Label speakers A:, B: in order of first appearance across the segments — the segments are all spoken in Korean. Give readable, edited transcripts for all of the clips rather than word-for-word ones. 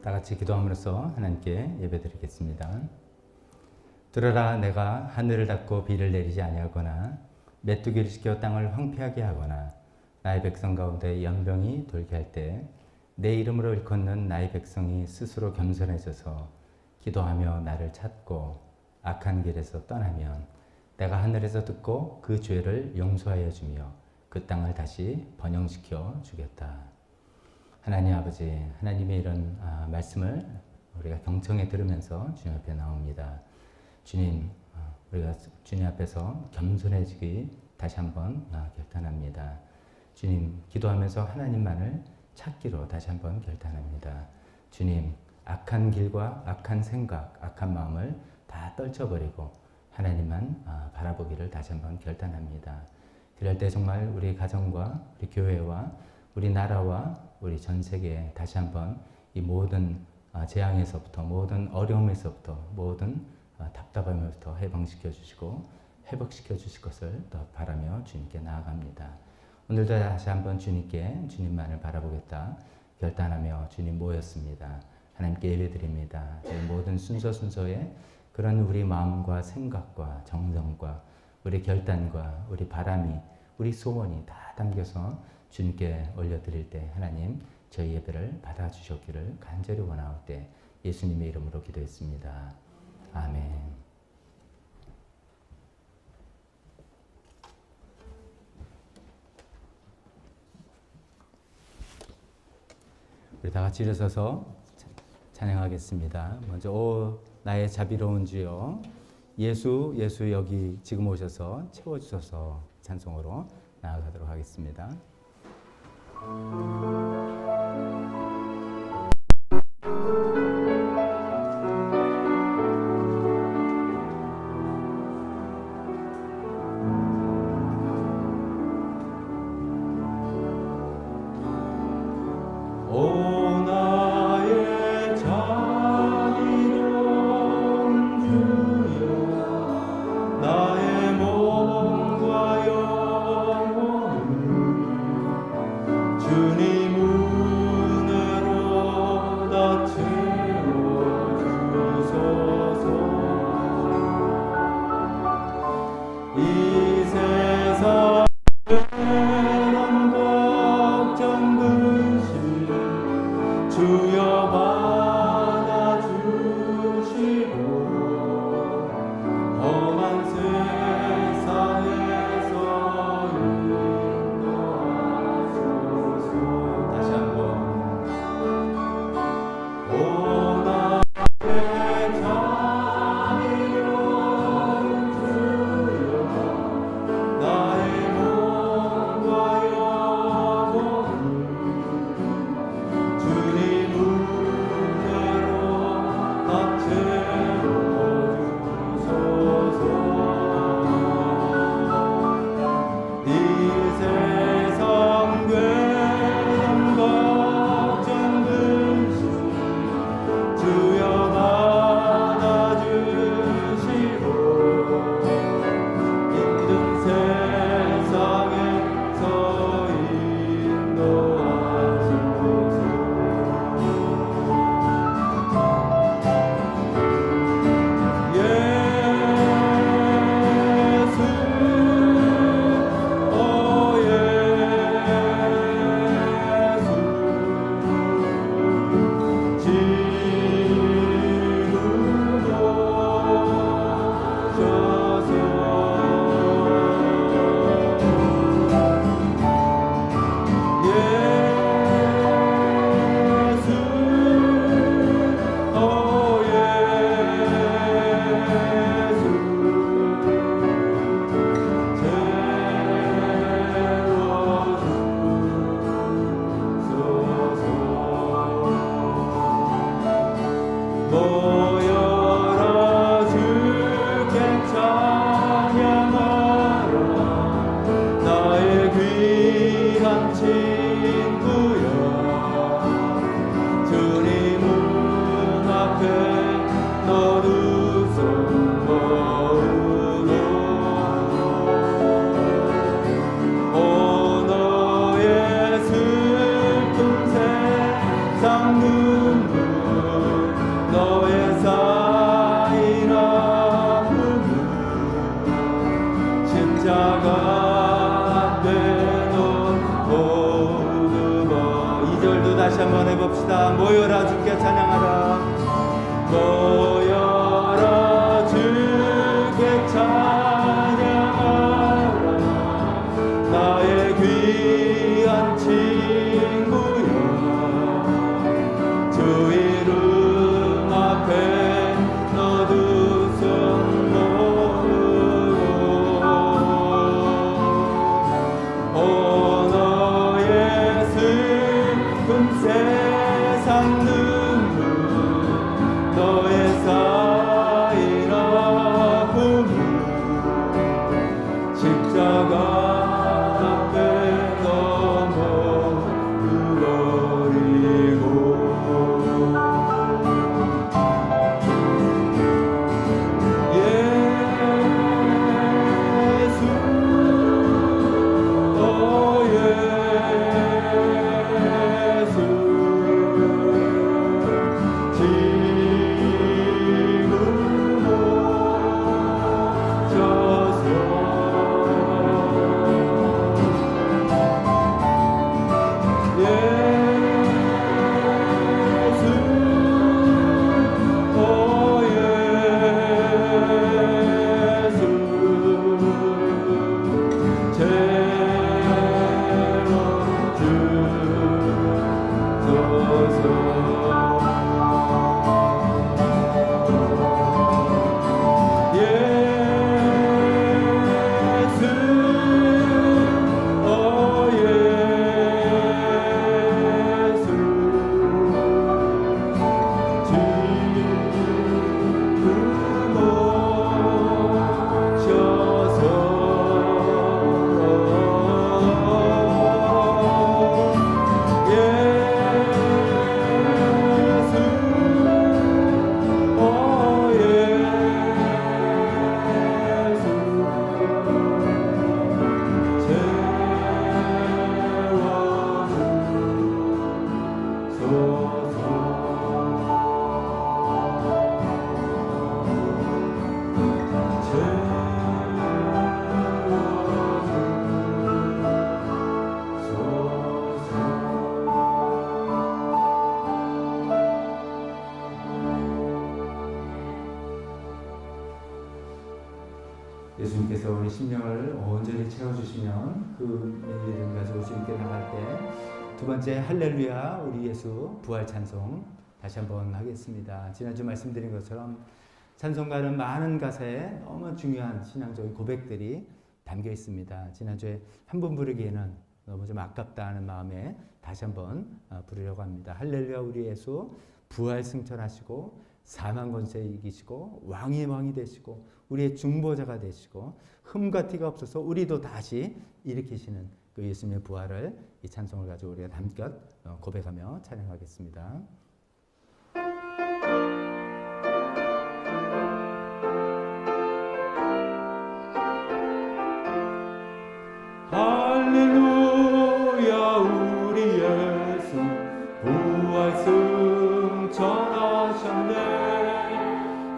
A: 다 같이 기도함으로써 하나님께 예배드리겠습니다. 들으라, 내가 하늘을 닫고 비를 내리지 아니하거나 메뚜기를 시켜 땅을 황폐하게 하거나 나의 백성 가운데 연병이 돌게 할 때 내 이름으로 일컫는 나의 백성이 스스로 겸손해져서 기도하며 나를 찾고 악한 길에서 떠나면 내가 하늘에서 듣고 그 죄를 용서하여 주며 그 땅을 다시 번영시켜 주겠다. 하나님 아버지, 하나님의 이런 말씀을 우리가 경청해 들으면서 주님 앞에 나옵니다. 주님, 우리가 주님 앞에서 겸손해지기 다시 한번 결단합니다. 주님, 기도하면서 하나님만을 찾기로 다시 한번 결단합니다. 주님, 악한 길과 악한 생각, 악한 마음을 다 떨쳐버리고 하나님만 바라보기를 다시 한번 결단합니다. 그럴 때 정말 우리 가정과 우리 교회와 우리 나라와 우리 전 세계에 다시 한번 이 모든 재앙에서부터, 모든 어려움에서부터, 모든 답답함에서부터 해방시켜 주시고 회복시켜 주실 것을 더 바라며 주님께 나아갑니다. 오늘도 다시 한번 주님께 주님만을 바라보겠다 결단하며 주님 모였습니다. 하나님께 예배드립니다. 저희 모든 순서에 그런 우리 마음과 생각과 정성과 우리 결단과 우리 바람이, 우리 소원이 다 담겨서 주님께 올려드릴 때 하나님 저희 예배를 받아주셨기를 간절히 원하올 때 예수님의 이름으로 기도했습니다. 아멘. 우리 다 같이 일어서서 찬양하겠습니다. 먼저 오 나의 자비로운 주여, 예수 여기 지금 오셔서 채워주셔서 찬송으로 나아가도록 하겠습니다.
B: 눈물
A: 기도합시다. 모여라 주께 찬양하라. 모여라 주께 찬양하라. 나의 귀한 친구여 주 이름 앞에 너 두 손 모으고 오 너의 슬픈 세상 눈물 너의 쌓인 아픔을 십자가 앞에 넘어버리고 예수 오 예수 지금은 오셔서 예수 오 예수 예수님께서 우리 심령을 온전히 채워주시면 그 일을 가지고 주님께 나갈 때 두 번째 할렐루야 우리 예수 부활 찬송 다시 한번 하겠습니다. 지난주 말씀드린 것처럼 찬송가는 많은 가사에 너무 중요한 신앙적인 고백들이 담겨 있습니다. 지난주에 한 번 부르기에는 너무 좀 아깝다 하는 마음에 다시 한번 부르려고 합니다. 할렐루야 우리 예수 부활 승천하시고 사망 권세 이기시고 왕의 왕이 되시고 우리의 중보자가 되시고 흠과 티가 없어서 우리도 다시 일으키시는 그 예수님의 부활을 이 찬송을 가지고 우리가 담겨 고백하며 찬양하겠습니다. 할렐루야 우리 예수 부활 승천하셨네.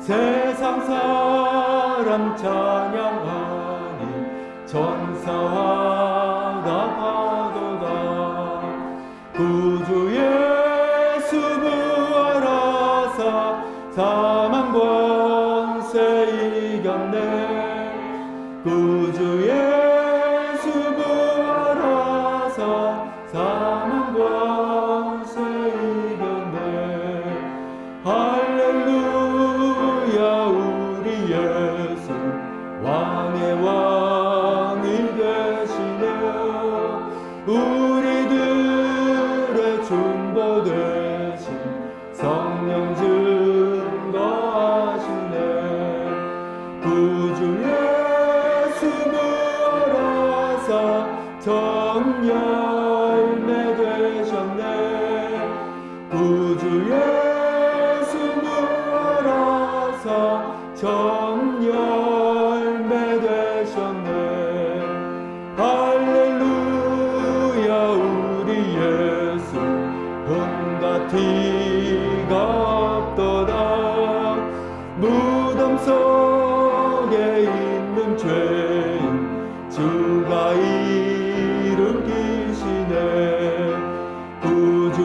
A: 세상 사람 찬양하니 전사하다 파도가 구주 예수 부활하사 사망 권세 이겼네. 구주 예수 부활하사 사망 권세 이겼네. 할렐루야 우리 예수 왕의 왕이 되시네. 우리들의 중보 되신 성령 증거하시네. 구주 예수 부활하사 정열매 되셨네. 구주 예수 부활하사 정열매 되셨네. 할렐루야 우리 예수 흠과 티가 없도다. 무덤 속에 있는 죄인 주가 일으키시네. 구주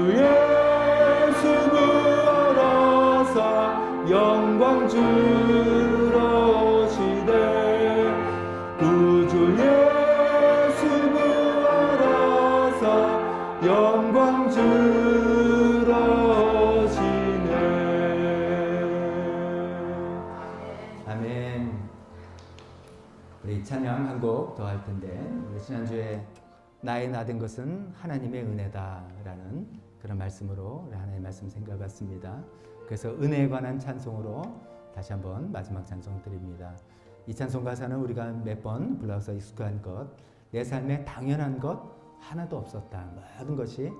A: 우리 찬양 한 곡 더 할 텐데, 우리 지난주에 나의 나 된 것은 하나님의 은혜다라는 그런 말씀으로 우리 하나님의 말씀 생각했습니다. 그래서 은혜에 관한 찬송으로 다시 한번 마지막 찬송 드립니다. 이 찬송 가사는 우리가 몇 번 불러서 익숙한 것, 내 삶에 당연한 것 하나도 없었다. 모든 것이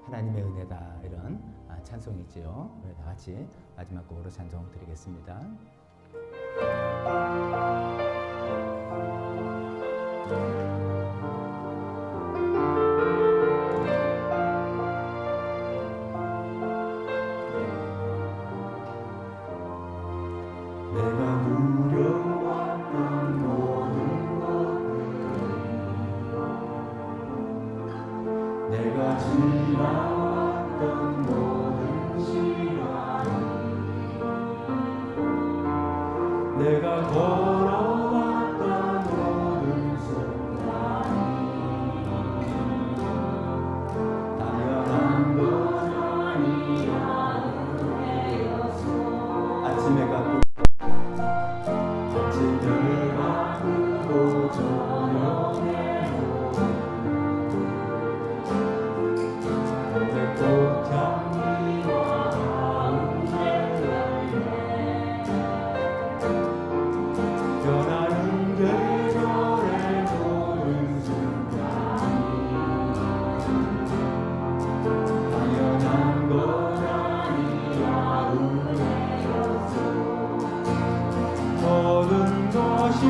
A: 하나님의 은혜다. 이런 찬송이지요. 우리 다 같이 마지막 곡으로 찬송 드리겠습니다.
B: 내가 지나왔던 모든 시간이 내가 걸어왔던 모든 순간이 당연한 것 아니야 은혜여서 아침에 가고 저녁에 모든 것이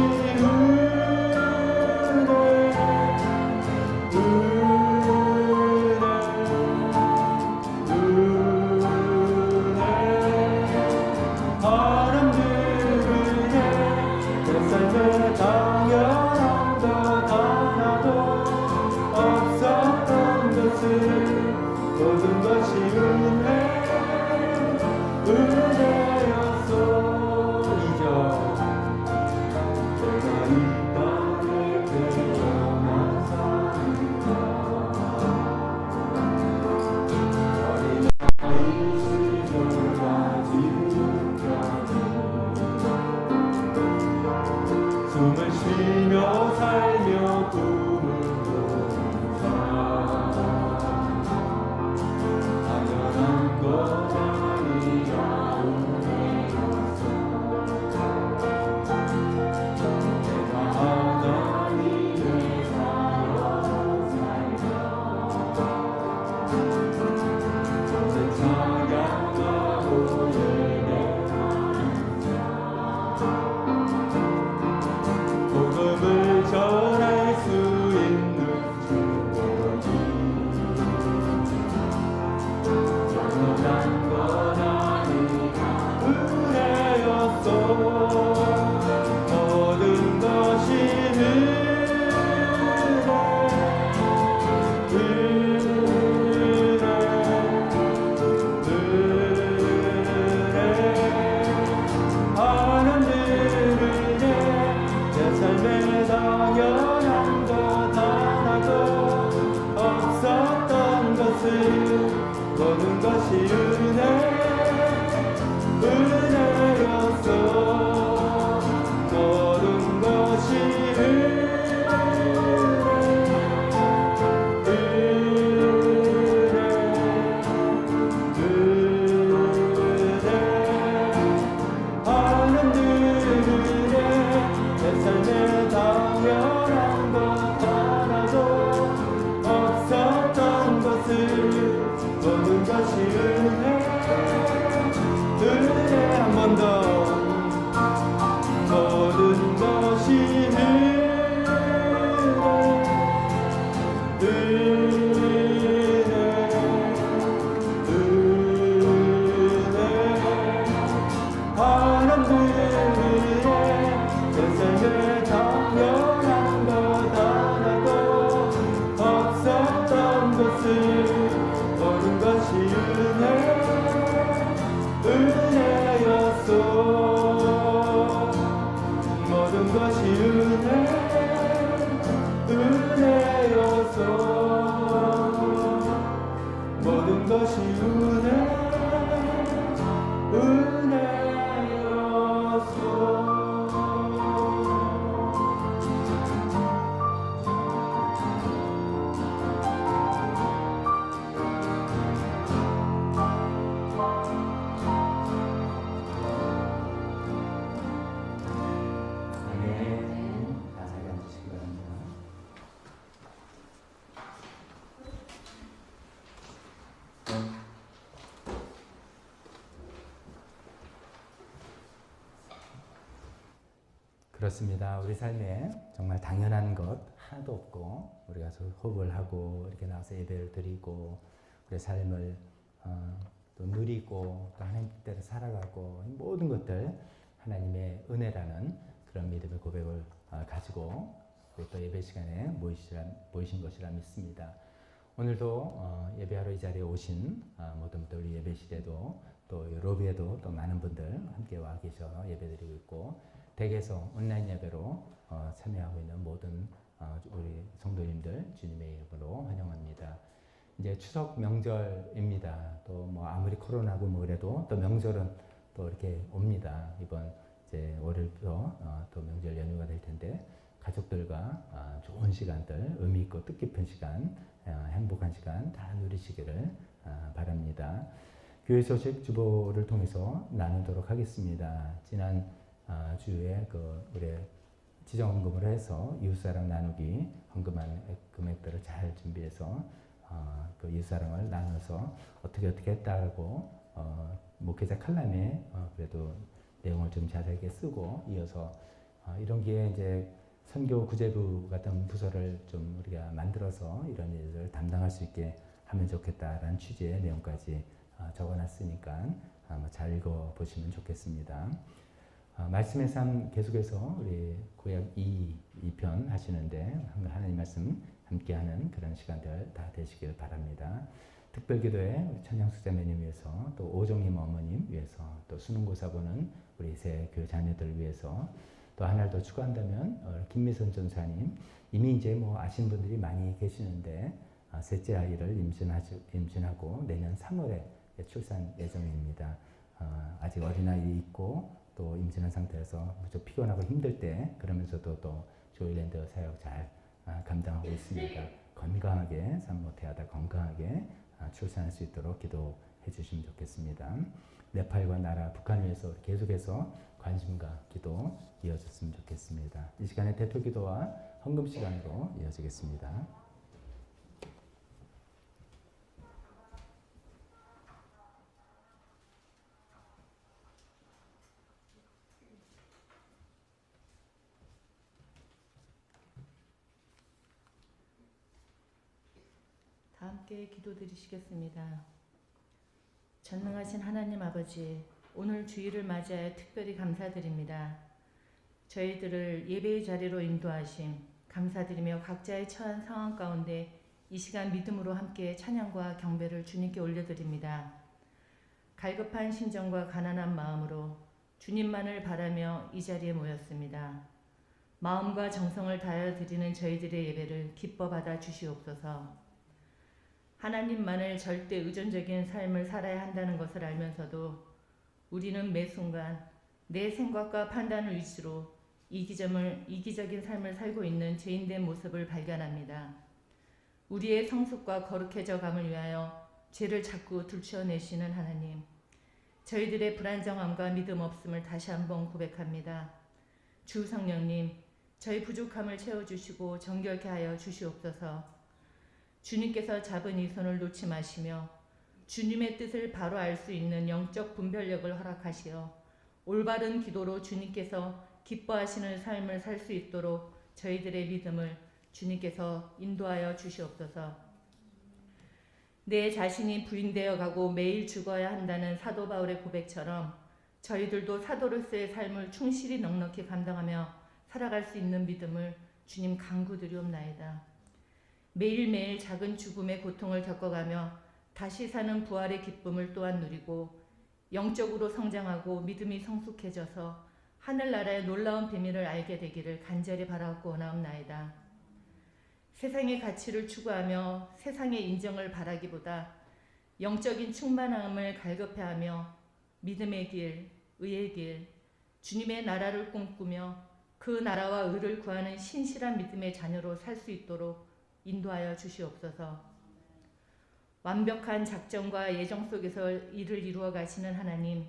B: 모든 것이 은혜였어. 이적 내가 이 땅에 태어난 사람이다. 어린 나이 시절까지 숨을 쉬며 살며 꿈을 전할 수 있는 축복이 영원한 건 아니라 은혜였어. 모든 것이 당연한 것 하나도 없었던 것을 모든 것이 은혜였어. 모든 것이 내 삶에 당연한 것 하나도 없었던 것을 모든 것이 은혜 한 번 더 모든 것이 내 삶에 당연한 것 하나도 없었던 것을 모든 것이 은혜였어. 모든 것이 은혜였어. 모든 것이 은혜였어.
A: 그렇습니다. 우리 삶에 정말 당연한 것 하나도 없고 우리가 호흡을 하고 이렇게 나와서 예배를 드리고 우리 삶을 또 누리고 또 하나님 뜻대로 살아가고 이 모든 것들 하나님의 은혜라는 그런 믿음의 고백을 가지고 우리 또 예배 시간에 모이신 것이라 믿습니다. 오늘도 예배하러 이 자리에 오신 모든 분들 우리 예배실에도 또 로비에도 또 많은 분들 함께 와 계셔 예배드리고 있고 댁에서 온라인 예배로 참여하고 있는 모든 우리 성도님들 주님의 이름으로 환영합니다. 이제 추석 명절입니다. 또 뭐 아무리 코로나고 뭐 그래도 또 명절은 또 이렇게 옵니다. 이번 이제 월요일부터 또 명절 연휴가 될 텐데 가족들과 좋은 시간들, 의미 있고 뜻깊은 시간, 행복한 시간 다 누리시기를 바랍니다. 교회 소식 주보를 통해서 나누도록 하겠습니다. 지난 주에 우리 지정헌금을 해서 이웃사랑 나누기 헌금한 금액들을 잘 준비해서 그 이웃사랑을 나눠서 어떻게 했다고 목회자 칼럼에 그래도 내용을 좀 자세하게 쓰고 이어서 이런 기회에 이제 선교 구제부 같은 부서를 좀 우리가 만들어서 이런 일을 담당할 수 있게 하면 좋겠다라는 취지의 내용까지 적어놨으니까 잘 읽어보시면 좋겠습니다. 말씀의 삶 계속해서 우리 구약 2편 하시는데 하나님 말씀 함께하는 그런 시간들 다 되시길 바랍니다. 특별기도에 우리 천양숙자매님 위해서 또 오정님 어머님 위해서 또 수능고사 보는 우리 새 교회 자녀들 위해서 또 하나를 더 추가한다면 김미선 전사님 이미 이제 뭐 아시는 분들이 많이 계시는데 셋째 아이를 임신하고 내년 3월에 출산 예정입니다. 아직 어린아이 있고 또 임신한 상태에서 무척 피곤하고 힘들 때 그러면서도 또 조일랜드 사역 잘 감당하고 있습니다. 건강하게 산모태하다 건강하게 출산할 수 있도록 기도해 주시면 좋겠습니다. 네팔과 나라, 북한을 위해서 계속해서 관심과 기도 이어졌으면 좋겠습니다. 이 시간에 대표 기도와 헌금 시간으로 이어지겠습니다.
C: 다 함께 기도드리시겠습니다. 전능하신 하나님 아버지, 오늘 주일을 맞이하여 특별히 감사드립니다. 저희들을 예배의 자리로 인도하심 감사드리며 각자의 처한 상황 가운데 이 시간 믿음으로 함께 찬양과 경배를 주님께 올려드립니다. 갈급한 심정과 가난한 마음으로 주님만을 바라며 이 자리에 모였습니다. 마음과 정성을 다하여 드리는 저희들의 예배를 기뻐 받아 주시옵소서. 하나님만을 절대 의존적인 삶을 살아야 한다는 것을 알면서도 우리는 매 순간 내 생각과 판단을 위주로 이기적인 삶을 살고 있는 죄인된 모습을 발견합니다. 우리의 성숙과 거룩해져 감을 위하여 죄를 자꾸 들추어내시는 하나님, 저희들의 불안정함과 믿음 없음을 다시 한번 고백합니다. 주 성령님, 저희 부족함을 채워주시고 정결케 하여 주시옵소서. 주님께서 잡은 이 손을 놓지 마시며 주님의 뜻을 바로 알 수 있는 영적 분별력을 허락하시어 올바른 기도로 주님께서 기뻐하시는 삶을 살 수 있도록 저희들의 믿음을 주님께서 인도하여 주시옵소서. 내 자신이 부인되어 가고 매일 죽어야 한다는 사도 바울의 고백처럼 저희들도 사도로서의 삶을 충실히 넉넉히 감당하며 살아갈 수 있는 믿음을 주님 간구드리옵나이다. 매일매일 작은 죽음의 고통을 겪어가며 다시 사는 부활의 기쁨을 또한 누리고 영적으로 성장하고 믿음이 성숙해져서 하늘나라의 놀라운 비밀을 알게 되기를 간절히 바라고 원하옵나이다. 세상의 가치를 추구하며 세상의 인정을 바라기보다 영적인 충만함을 갈급해하며 믿음의 길, 의의 길, 주님의 나라를 꿈꾸며 그 나라와 의를 구하는 신실한 믿음의 자녀로 살 수 있도록 인도하여 주시옵소서. 완벽한 작정과 예정 속에서 일을 이루어 가시는 하나님,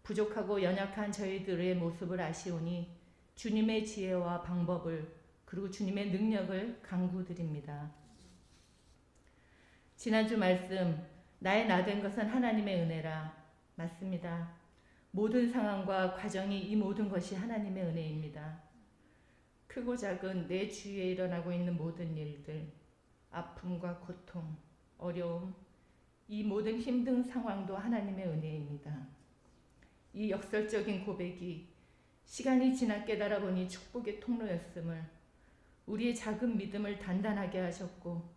C: 부족하고 연약한 저희들의 모습을 아시오니 주님의 지혜와 방법을 그리고 주님의 능력을 간구드립니다. 지난주 말씀, 나의 나 된 것은 하나님의 은혜라. 맞습니다. 모든 상황과 과정이 이 모든 것이 하나님의 은혜입니다. 크고 작은 내 주위에 일어나고 있는 모든 일들, 아픔과 고통, 어려움, 이 모든 힘든 상황도 하나님의 은혜입니다. 이 역설적인 고백이 시간이 지나 깨달아 보니 축복의 통로였음을, 우리의 작은 믿음을 단단하게 하셨고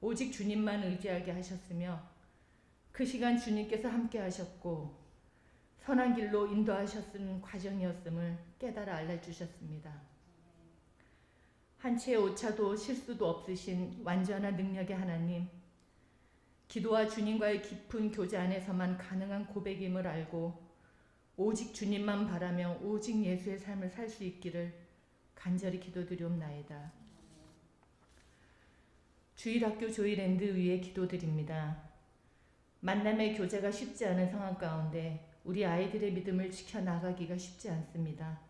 C: 오직 주님만 의지하게 하셨으며 그 시간 주님께서 함께 하셨고 선한 길로 인도하셨은 과정이었음을 깨달아 알려주셨습니다. 한 채의 오차도 실수도 없으신 완전한 능력의 하나님, 기도와 주님과의 깊은 교제 안에서만 가능한 고백임을 알고 오직 주님만 바라며 오직 예수의 삶을 살 수 있기를 간절히 기도드리옵나이다. 주일학교 조이랜드 위에 기도드립니다. 만남의 교제가 쉽지 않은 상황 가운데 우리 아이들의 믿음을 지켜나가기가 쉽지 않습니다.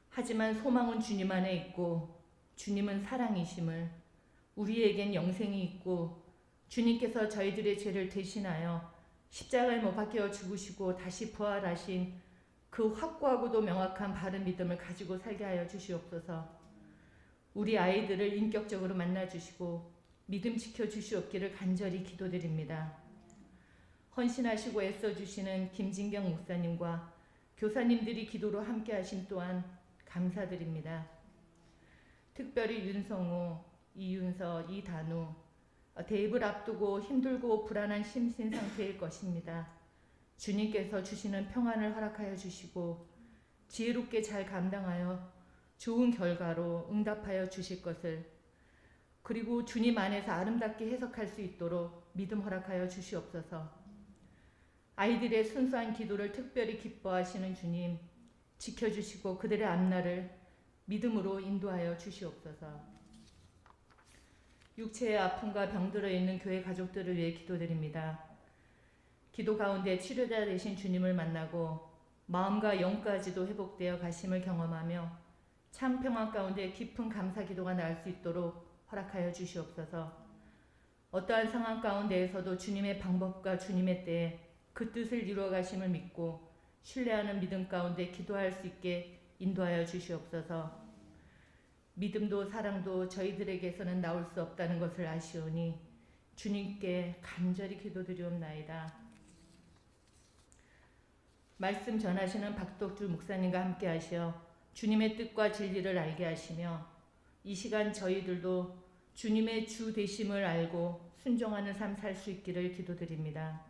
C: 하지만 소망은 주님 안에 있고 주님은 사랑이심을, 우리에겐 영생이 있고 주님께서 저희들의 죄를 대신하여 십자가에 못 박혀 죽으시고 다시 부활하신 그 확고하고도 명확한 바른 믿음을 가지고 살게 하여 주시옵소서. 우리 아이들을 인격적으로 만나주시고 믿음 지켜주시옵기를 간절히 기도드립니다. 헌신하시고 애써주시는 김진경 목사님과 교사님들이 기도로 함께하심 또한 감사드립니다. 특별히 윤성호, 이윤서, 이단우, 대입을 앞두고 힘들고 불안한 심신 상태일 것입니다. 주님께서 주시는 평안을 허락하여 주시고 지혜롭게 잘 감당하여 좋은 결과로 응답하여 주실 것을, 그리고 주님 안에서 아름답게 해석할 수 있도록 믿음 허락하여 주시옵소서. 아이들의 순수한 기도를 특별히 기뻐하시는 주님, 지켜주시고 그들의 앞날을 믿음으로 인도하여 주시옵소서. 육체의 아픔과 병들어 있는 교회 가족들을 위해 기도드립니다. 기도 가운데 치료자 되신 주님을 만나고 마음과 영까지도 회복되어 가심을 경험하며 참 평안 가운데 깊은 감사 기도가 나올 수 있도록 허락하여 주시옵소서. 어떠한 상황 가운데에서도 주님의 방법과 주님의 때에 그 뜻을 이루어 가심을 믿고 신뢰하는 믿음 가운데 기도할 수 있게 인도하여 주시옵소서. 믿음도 사랑도 저희들에게서는 나올 수 없다는 것을 아시오니 주님께 간절히 기도드리옵나이다. 말씀 전하시는 박덕주 목사님과 함께 하시어 주님의 뜻과 진리를 알게 하시며 이 시간 저희들도 주님의 주 되심을 알고 순종하는 삶 살 수 있기를 기도드립니다.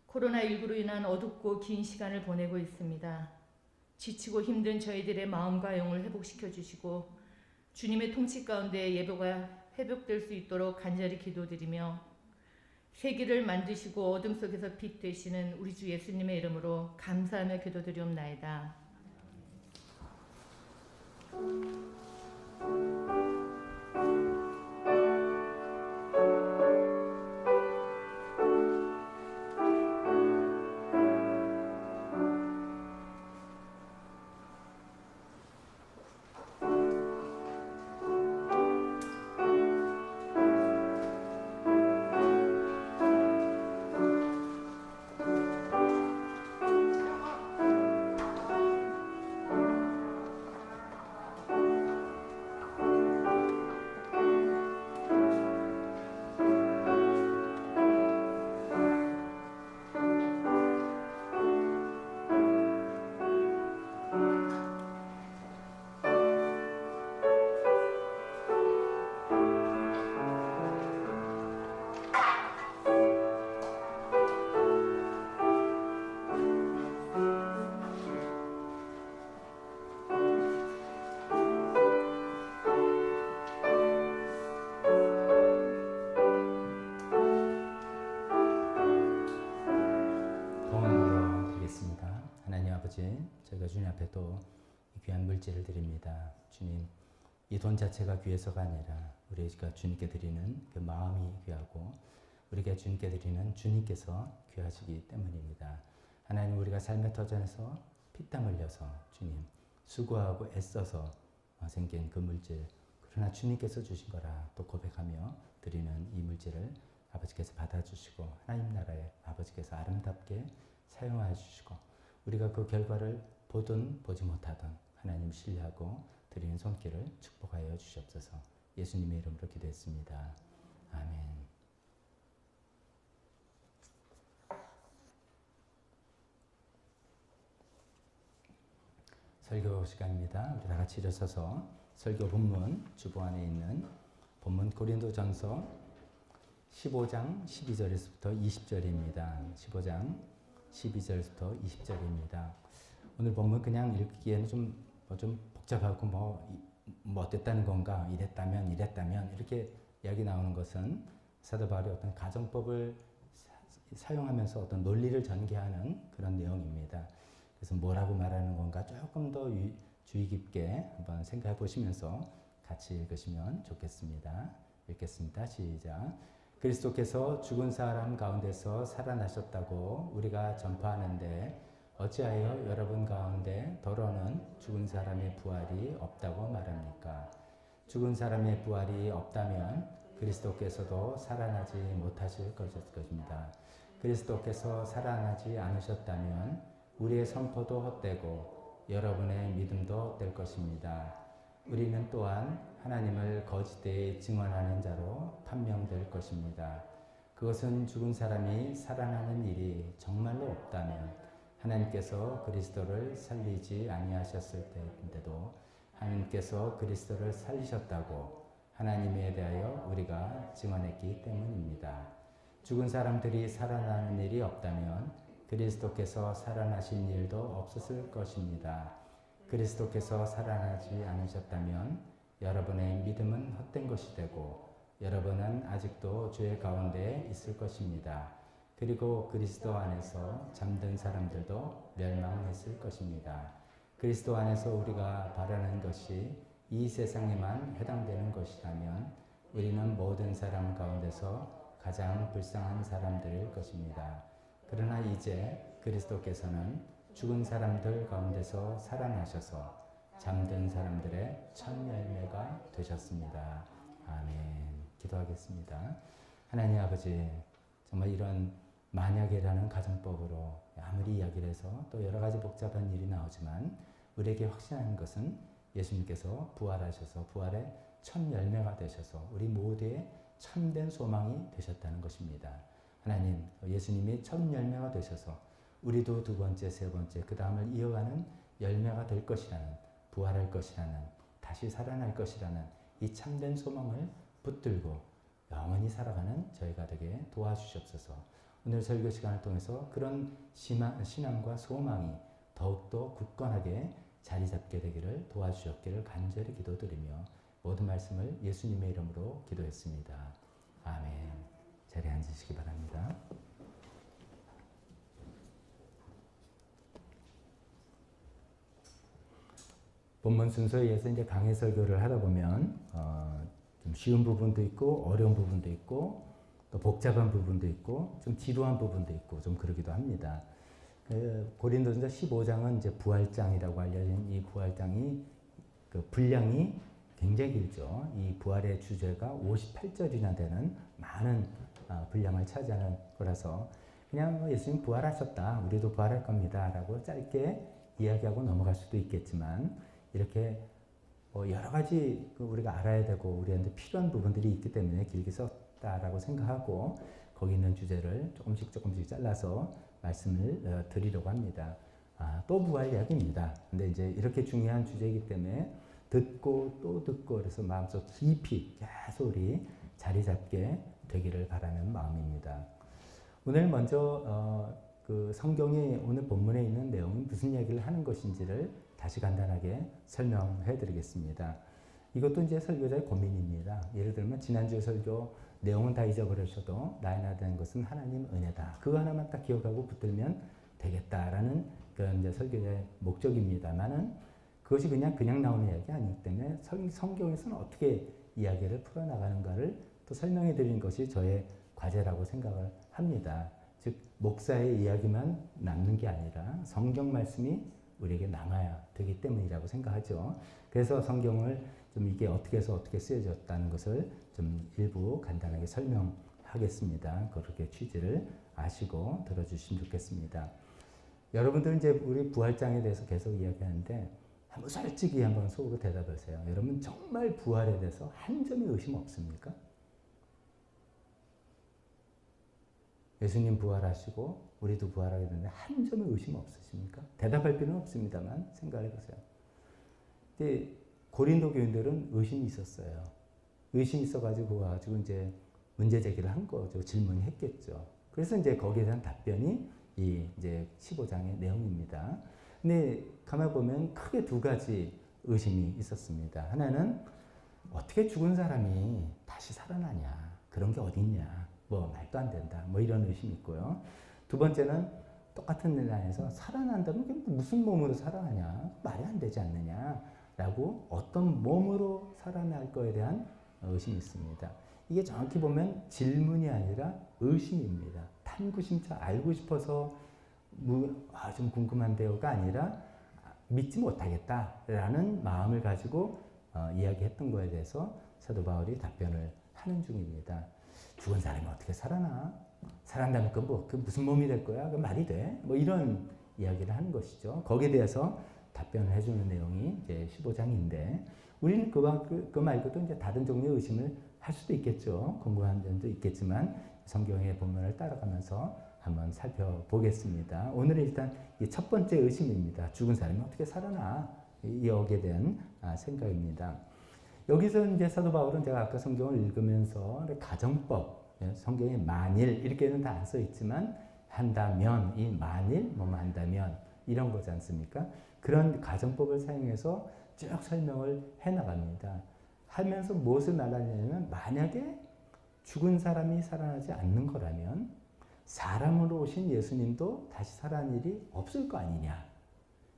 C: 코로나19로 인한 어둡고 긴 시간을 보내고 있습니다. 지치고 힘든 저희들의 마음과 영을 회복시켜 주시고 주님의 통치 가운데 예배가 회복될 수 있도록 간절히 기도드리며 세기를 만드시고 어둠 속에서 빛 되시는 우리 주 예수님의 이름으로 감사하며 기도드리옵나이다.
A: 저희가 주님 앞에 또 귀한 물질을 드립니다. 주님, 이 돈 자체가 귀해서가 아니라 우리가 주님께 드리는 그 마음이 귀하고 우리가 주님께 드리는 주님께서 귀하시기 때문입니다. 하나님, 우리가 삶의 터전에서 피땀 흘려서 주님 수고하고 애써서 생긴 그 물질, 그러나 주님께서 주신 거라 또 고백하며 드리는 이 물질을 아버지께서 받아주시고 하나님 나라에 아버지께서 아름답게 사용하여 주시고 우리가 그 결과를 보든 보지 못하든 하나님 신뢰하고 드리는 손길을 축복하여 주시옵소서. 예수님의 이름으로 기도했습니다. 아멘. 설교 시간입니다. 우리 다 같이 일어서서 설교 본문 주보 안에 있는 본문 고린도전서 15장 12절에서부터 20절입니다. 15장 12절부터 20절입니다. 오늘 본문 그냥 읽기에는 좀 복잡하고 뭐 어땠다는 건가, 이랬다면 이렇게 이야기 나오는 것은 사도 바울이 어떤 가정법을 사용하면서 어떤 논리를 전개하는 그런 내용입니다. 그래서 뭐라고 말하는 건가 조금 더 주의 깊게 한번 생각해 보시면서 같이 읽으시면 좋겠습니다. 읽겠습니다. 시작. 그리스도께서 죽은 사람 가운데서 살아나셨다고 우리가 전파하는데 어찌하여 여러분 가운데 더러는 죽은 사람의 부활이 없다고 말합니까? 죽은 사람의 부활이 없다면 그리스도께서도 살아나지 못하실 것입니다. 그리스도께서 살아나지 않으셨다면 우리의 선포도 헛되고 여러분의 믿음도 헛될 것입니다. 우리는 또한 하나님을 거짓되이 증언하는 자로 판명될 것입니다. 그것은 죽은 사람이 살아나는 일이 정말로 없다면 하나님께서 그리스도를 살리지 아니하셨을 때인데도 하나님께서 그리스도를 살리셨다고 하나님에 대하여 우리가 증언했기 때문입니다. 죽은 사람들이 살아나는 일이 없다면 그리스도께서 살아나신 일도 없었을 것입니다. 그리스도께서 살아나지 않으셨다면 여러분의 믿음은 헛된 것이 되고 여러분은 아직도 죄 가운데 있을 것입니다. 그리고 그리스도 안에서 잠든 사람들도 멸망했을 것입니다. 그리스도 안에서 우리가 바라는 것이 이 세상에만 해당되는 것이라면 우리는 모든 사람 가운데서 가장 불쌍한 사람들일 것입니다. 그러나 이제 그리스도께서는 죽은 사람들 가운데서 살아나셔서 잠든 사람들의 첫 열매가 되셨습니다. 아멘. 기도하겠습니다. 하나님 아버지, 정말 이런 만약이라는 가정법으로 아무리 이야기를 해서 또 여러 가지 복잡한 일이 나오지만 우리에게 확신하는 것은 예수님께서 부활하셔서 부활의 첫 열매가 되셔서 우리 모두의 참된 소망이 되셨다는 것입니다. 하나님, 예수님이 첫 열매가 되셔서 우리도 두 번째, 세 번째, 그 다음을 이어가는 열매가 될 것이라는, 부활할 것이라는, 다시 살아날 것이라는 이 참된 소망을 붙들고 영원히 살아가는 저희가 되게 도와주시옵소서. 오늘 설교 시간을 통해서 그런 신앙과 소망이 더욱더 굳건하게 자리 잡게 되기를 도와주셨기를 간절히 기도드리며 모든 말씀을 예수님의 이름으로 기도했습니다. 아멘. 자리에 앉으시기 바랍니다. 본문 순서에 의해서 이제 강해 설교를 하다 보면 좀 쉬운 부분도 있고 어려운 부분도 있고 또 복잡한 부분도 있고 좀 지루한 부분도 있고 좀 그러기도 합니다. 고린도전서 15장은 이제 부활장이라고 알려진 이 부활장이 그 분량이 굉장히 길죠. 이 부활의 주제가 58절이나 되는 많은 분량을 차지하는 거라서 그냥 예수님 부활하셨다, 우리도 부활할 겁니다 라고 짧게 이야기하고 넘어갈 수도 있겠지만 이렇게 여러 가지 우리가 알아야 되고 우리한테 필요한 부분들이 있기 때문에 길게 썼다라고 생각하고 거기 있는 주제를 조금씩 잘라서 말씀을 드리려고 합니다. 또 부활 이야기입니다. 근데 이제 이렇게 중요한 주제이기 때문에 듣고 또 듣고 그래서 마음속 깊이 계속 우리 자리 잡게 되기를 바라는 마음입니다. 오늘 먼저 그 성경이 오늘 본문에 있는 내용이 무슨 얘기를 하는 것인지를 다시 간단하게 설명해 드리겠습니다. 이것도 이제 설교자의 고민입니다. 예를 들면 지난주에 설교 내용은 다 잊어버리셔도 나이나 된 것은 하나님 은혜다. 그거 하나만 딱 기억하고 붙들면 되겠다라는 그런 이제 설교자의 목적입니다만은 그것이 그냥 나오는 이야기 아니기 때문에 성경에서는 어떻게 이야기를 풀어나가는가를 또 설명해 드리는 것이 저의 과제라고 생각을 합니다. 즉 목사의 이야기만 남는 게 아니라 성경 말씀이 우리에게 남아야 되기 때문이라고 생각하죠. 그래서 성경을 좀 이게 어떻게 해서 어떻게 쓰여졌다는 것을 좀 일부 간단하게 설명하겠습니다. 그렇게 취지를 아시고 들어주시면 좋겠습니다. 여러분들은 이제 우리 부활장에 대해서 계속 이야기하는데 한번 솔직히 한번 속으로 대답하세요. 여러분 정말 부활에 대해서 한 점의 의심 없습니까? 예수님 부활하시고 우리도 부활하게 되는데 한 점의 의심 없으십니까? 대답할 필요는 없습니다만 생각해 보세요. 근데 고린도 교인들은 의심이 있었어요. 의심이 있어가지고 와가지고 이제 문제 제기를 한 거죠. 질문했겠죠. 그래서 이제 거기에 대한 답변이 이 이제 15장의 내용입니다. 근데 가만 보면 크게 두 가지 의심이 있었습니다. 하나는 어떻게 죽은 사람이 다시 살아나냐? 그런 게 어딨냐? 뭐 말도 안 된다. 뭐 이런 의심이 있고요. 두 번째는 똑같은 내용에서 살아난다면 그게 무슨 몸으로 살아나냐? 말이 안 되지 않느냐? 라고 어떤 몸으로 살아날 거에 대한 의심이 있습니다. 이게 정확히 보면 질문이 아니라 의심입니다. 탐구심차 알고 싶어서 좀 궁금한데요가 아니라 믿지 못하겠다라는 마음을 가지고 이야기했던 거에 대해서 사도 바울이 답변을 하는 중입니다. 죽은 사람이 어떻게 살아나? 살아난다면 그 무슨 몸이 될 거야? 그 말이 돼? 뭐 이런 이야기를 하는 것이죠. 거기에 대해서 답변을 해주는 내용이 이제 15장인데 우리는 그 말고도 이제 다른 종류의 의심을 할 수도 있겠죠. 궁금한 점도 있겠지만 성경의 본문을 따라가면서 한번 살펴보겠습니다. 오늘은 일단 이 첫 번째 의심입니다. 죽은 사람이 어떻게 살아나? 여기에 대한 생각입니다. 여기서 이제 사도 바울은 제가 아까 성경을 읽으면서 가정법, 성경에 만일 이렇게는 다 안 써 있지만 한다면, 이 만일 뭐뭐 한다면 이런 거지 않습니까? 그런 가정법을 사용해서 쭉 설명을 해나갑니다. 하면서 무엇을 말하냐면 만약에 죽은 사람이 살아나지 않는 거라면 사람으로 오신 예수님도 다시 살아날 일이 없을 거 아니냐.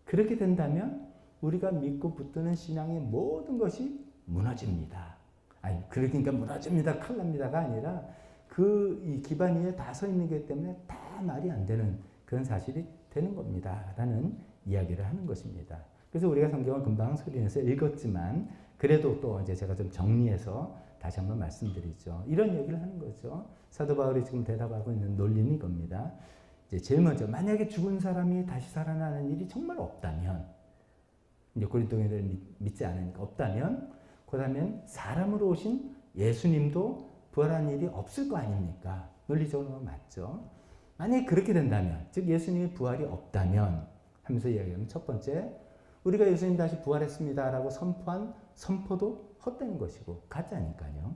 A: 그렇게 된다면 우리가 믿고 붙드는 신앙의 모든 것이 무너집니다. 아니 그러니까 무너집니다. 큰일 납니다가 아니라 이 기반 위에 다 서 있는 것 때문에 다 말이 안 되는 그런 사실이 되는 겁니다. 라는 이야기를 하는 것입니다. 그래서 우리가 성경을 금방 소리내서 읽었지만 그래도 또 이제 제가 좀 정리해서 다시 한번 말씀드리죠. 이런 얘기를 하는 거죠. 사도 바울이 지금 대답하고 있는 논리는 이겁니다. 이제 제일 먼저 만약에 죽은 사람이 다시 살아나는 일이 정말 없다면, 이제 고린도인들은 믿지 않으니까 없다면, 그다음엔 사람으로 오신 예수님도 부활한 일이 없을 거 아닙니까? 논리적으로 맞죠. 만약에 그렇게 된다면, 즉 예수님의 부활이 없다면 하면서 이야기하면 첫 번째, 우리가 예수님 다시 부활했습니다라고 선포한 선포도 헛되는 것이고 가짜니까요.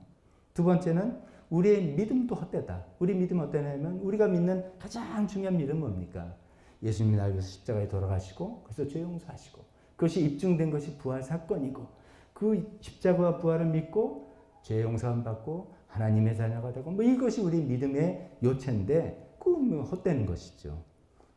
A: 두 번째는 우리의 믿음도 헛되다. 우리 믿음 어떠냐면 우리가 믿는 가장 중요한 믿음은 뭡니까? 예수님이 나를 위해서 십자가에 돌아가시고 그래서 죄 용서하시고 그것이 입증된 것이 부활 사건이고 그 십자가와 부활을 믿고 죄 용서함 받고 하나님의 자녀가 되고 뭐 이것이 우리 믿음의 요체인데 그건 헛되는 것이죠.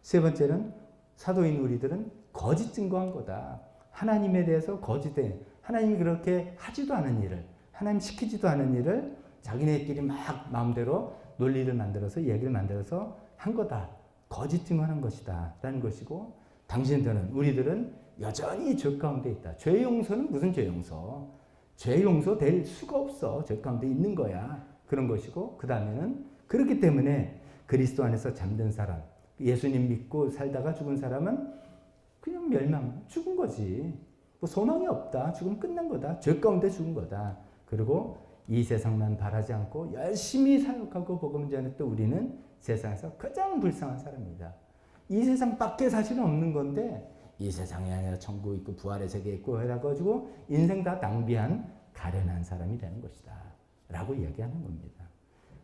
A: 세 번째는 사도인 우리들은 거짓 증거한 거다. 하나님에 대해서 거짓된, 하나님이 그렇게 하지도 않은 일을, 하나님 시키지도 않은 일을 자기네끼리 막 마음대로 논리를 만들어서 얘기를 만들어서 한 거다. 거짓 증거하는 것이다. 라는 것이고 당신들은, 우리들은 여전히 죄 가운데 있다. 죄 용서는 무슨 죄 용서? 죄 용서 될 수가 없어. 죄 가운데 있는 거야. 그런 것이고 그 다음에는 그렇기 때문에 그리스도 안에서 잠든 사람, 예수님 믿고 살다가 죽은 사람은 그냥 멸망, 죽은 거지. 뭐 소망이 없다. 죽으면 끝난 거다. 죄 가운데 죽은 거다. 그리고 이 세상만 바라지 않고 열심히 사역하고 복음 전했던 우리는 세상에서 가장 불쌍한 사람이다. 이 세상 밖에 사실은 없는 건데 이 세상에 아니라 천국 있고 부활의 세계 있고 해가지고 인생 다 낭비한 가련한 사람이 되는 것이다. 라고 이야기하는 겁니다.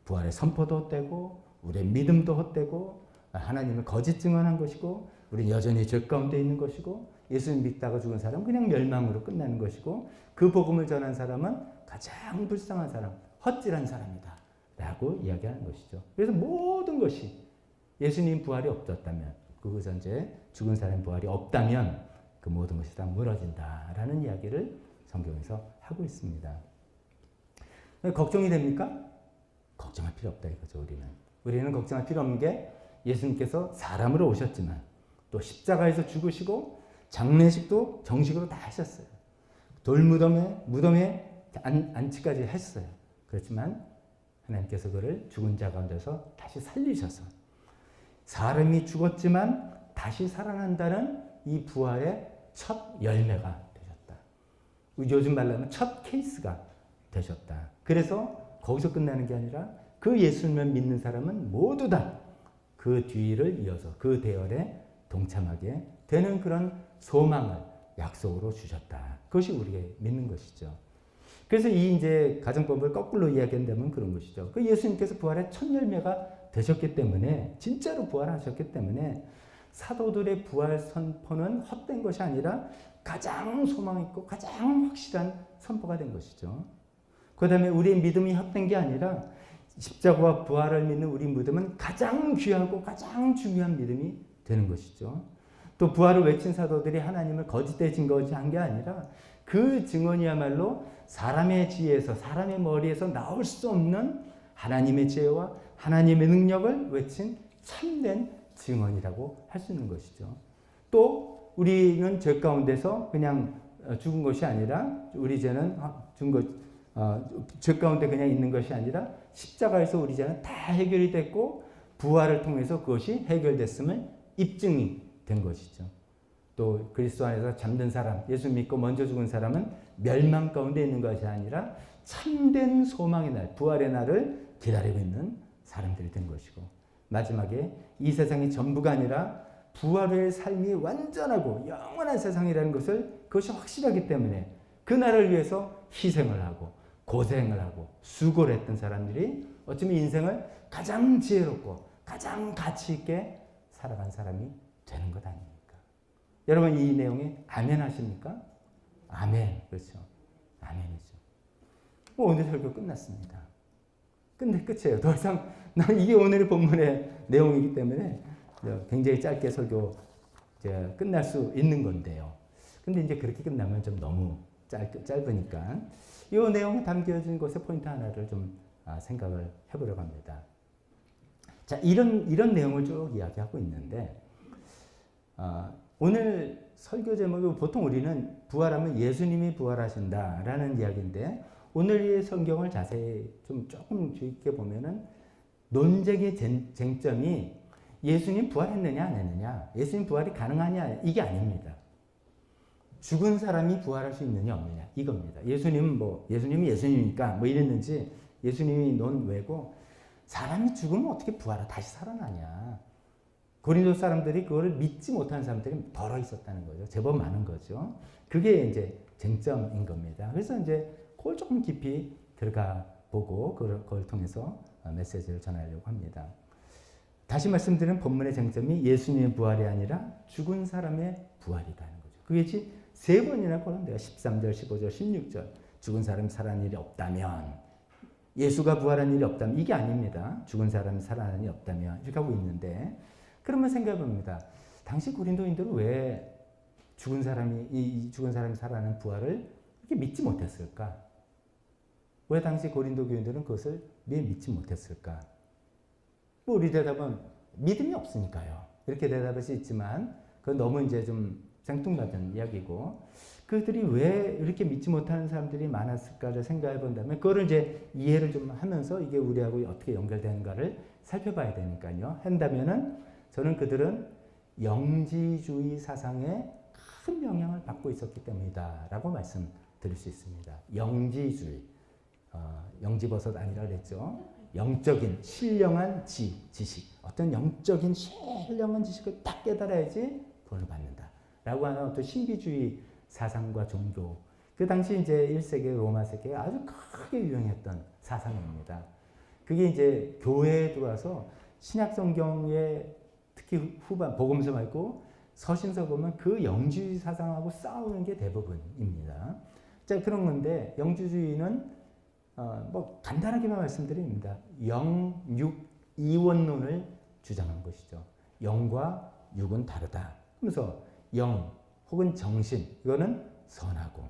A: 부활의 선포도 헛되고 우리의 믿음도 헛되고 하나님을 거짓 증언한 것이고 우리는 여전히 죄 가운데 있는 것이고 예수님 믿다가 죽은 사람은 그냥 멸망으로 끝나는 것이고 그 복음을 전한 사람은 가장 불쌍한 사람, 헛질한 사람이다. 라고 이야기하는 것이죠. 그래서 모든 것이 예수님 부활이 없었다면 그 전제 죽은 사람 부활이 없다면 그 모든 것이 다 무너진다. 라는 이야기를 성경에서 하고 있습니다. 걱정이 됩니까? 걱정할 필요 없다 이거죠. 우리는 걱정할 필요 없는 게 예수님께서 사람으로 오셨지만 또 십자가에서 죽으시고 장례식도 정식으로 다 하셨어요. 무덤에 안치까지 했어요. 그렇지만 하나님께서 그를 죽은 자 가운데서 다시 살리셔서 사람이 죽었지만 다시 살아난다는 이 부활의 첫 열매가 되셨다. 요즘 말로 하면 첫 케이스가 되셨다. 그래서 거기서 끝나는 게 아니라 그 예수님을 믿는 사람은 모두 다 그 뒤를 이어서 그 대열에 동참하게 되는 그런 소망을 약속으로 주셨다. 그것이 우리가 믿는 것이죠. 그래서 이 이제 가정법을 거꾸로 이야기한다면 그런 것이죠. 그 예수님께서 부활의 첫 열매가 되셨기 때문에, 진짜로 부활하셨기 때문에 사도들의 부활 선포는 헛된 것이 아니라 가장 소망 있고 가장 확실한 선포가 된 것이죠. 그 다음에 우리의 믿음이 헛된 게 아니라 십자가와 부활을 믿는 우리 믿음은 가장 귀하고 가장 중요한 믿음이 되는 것이죠. 또 부활을 외친 사도들이 하나님을 거짓된 증거한 게 아니라 그 증언이야말로 사람의 지혜에서, 사람의 머리에서 나올 수 없는 하나님의 지혜와 하나님의 능력을 외친 참된 증언이라고 할 수 있는 것이죠. 또 우리는 죄 가운데서 그냥 죽은 것이 아니라, 우리 죄는 죄 가운데 그냥 있는 것이 아니라 십자가에서 우리 죄는 다 해결이 됐고 부활을 통해서 그것이 해결됐음을 입증이 된 것이죠. 또 그리스도 안에서 잠든 사람, 예수 믿고 먼저 죽은 사람은 멸망 가운데 있는 것이 아니라 참된 소망의 날, 부활의 날을 기다리고 있는 사람들이 된 것이고, 마지막에 이 세상이 전부가 아니라 부활의 삶이 완전하고 영원한 세상이라는 것을, 그것이 확실하기 때문에 그 날을 위해서 희생을 하고 고생을 하고 수고를 했던 사람들이 어쩌면 인생을 가장 지혜롭고 가장 가치 있게 살아간 사람이 되는 것 아닙니까? 여러분 이 내용에 아멘 하십니까? 아멘. 그렇죠. 아멘이죠. 오늘 설교 끝났습니다. 근데 끝이에요. 더 이상 이게 오늘의 본문의 내용이기 때문에 굉장히 짧게 설교 이제 끝날 수 있는 건데요. 근데 이제 그렇게 끝나면 좀 너무 짧으니까 이 내용에 담겨진 것의 포인트 하나를 좀 생각을 해보려고 합니다. 자, 이런 내용을 쭉 이야기하고 있는데, 오늘 설교 제목이 보통 우리는 부활하면 예수님이 부활하신다라는 이야기인데, 오늘 이 성경을 자세히 조금 주의 깊게 보면은 논쟁의 쟁점이 예수님 부활했느냐 안 했느냐, 예수님 부활이 가능하냐, 이게 아닙니다. 죽은 사람이 부활할 수 있느냐 없느냐 이겁니다. 예수님이 예수님이니까 이랬는지 예수님이 논외고, 사람이 죽으면 어떻게 다시 살아나냐. 고린도 사람들이 그걸 믿지 못하는 사람들이 덜어 있었다는 거죠. 제법 많은 거죠. 그게 이제 쟁점인 겁니다. 그래서 이제 그걸 조금 깊이 들어가 보고 그걸 통해서 메시지를 전하려고 합니다. 다시 말씀드리는 본문의 쟁점이 예수님의 부활이 아니라 죽은 사람의 부활이라는 거죠. 그게 세 번이나 거론돼요. 13절, 15절, 16절. 죽은 사람이 살아난 일이 없다면, 예수가 부활한 일이 없다면, 이게 아닙니다. 죽은 사람이 살아난 일이 없다면 이렇게 하고 있는데, 그러면 생각해봅니다. 당시 고린도인들은 왜 죽은 사람이 살아나는 부활을 이렇게 믿지 못했을까? 왜 당시 고린도 교인들은 그것을 믿지 못했을까? 우리 대답은 믿음이 없으니까요. 이렇게 대답할 수 있지만 그건 너무 이제 좀 생뚱맞은 이야기고, 그들이 왜 이렇게 믿지 못하는 사람들이 많았을까를 생각해 본다면 그거를 이제 이해를 좀 하면서 이게 우리하고 어떻게 연결되는가를 살펴봐야 되니까요. 한다면은 저는 그들은 영지주의 사상에 큰 영향을 받고 있었기 때문이다라고 말씀드릴 수 있습니다. 영지주의, 영지버섯 아니라 그랬죠. 영적인 신령한 지식, 어떤 영적인 신령한 지식을 딱 깨달아야지 구원을 받는다 라고 하는 어떤 신비주의 사상과 종교, 그 당시 이제 1세기 로마 세계에 아주 크게 유행했던 사상입니다. 그게 이제 교회에 들어와서 신약 성경에 특히 후반 복음서 말고 서신서 보면 그 영주주의 사상하고 싸우는 게 대부분입니다. 자, 그런 건데 영주주의는 간단하게만 말씀드립니다. 영, 육, 이원론을 주장한 것이죠. 영과 육은 다르다. 그래서 영 혹은 정신, 이거는 선하고,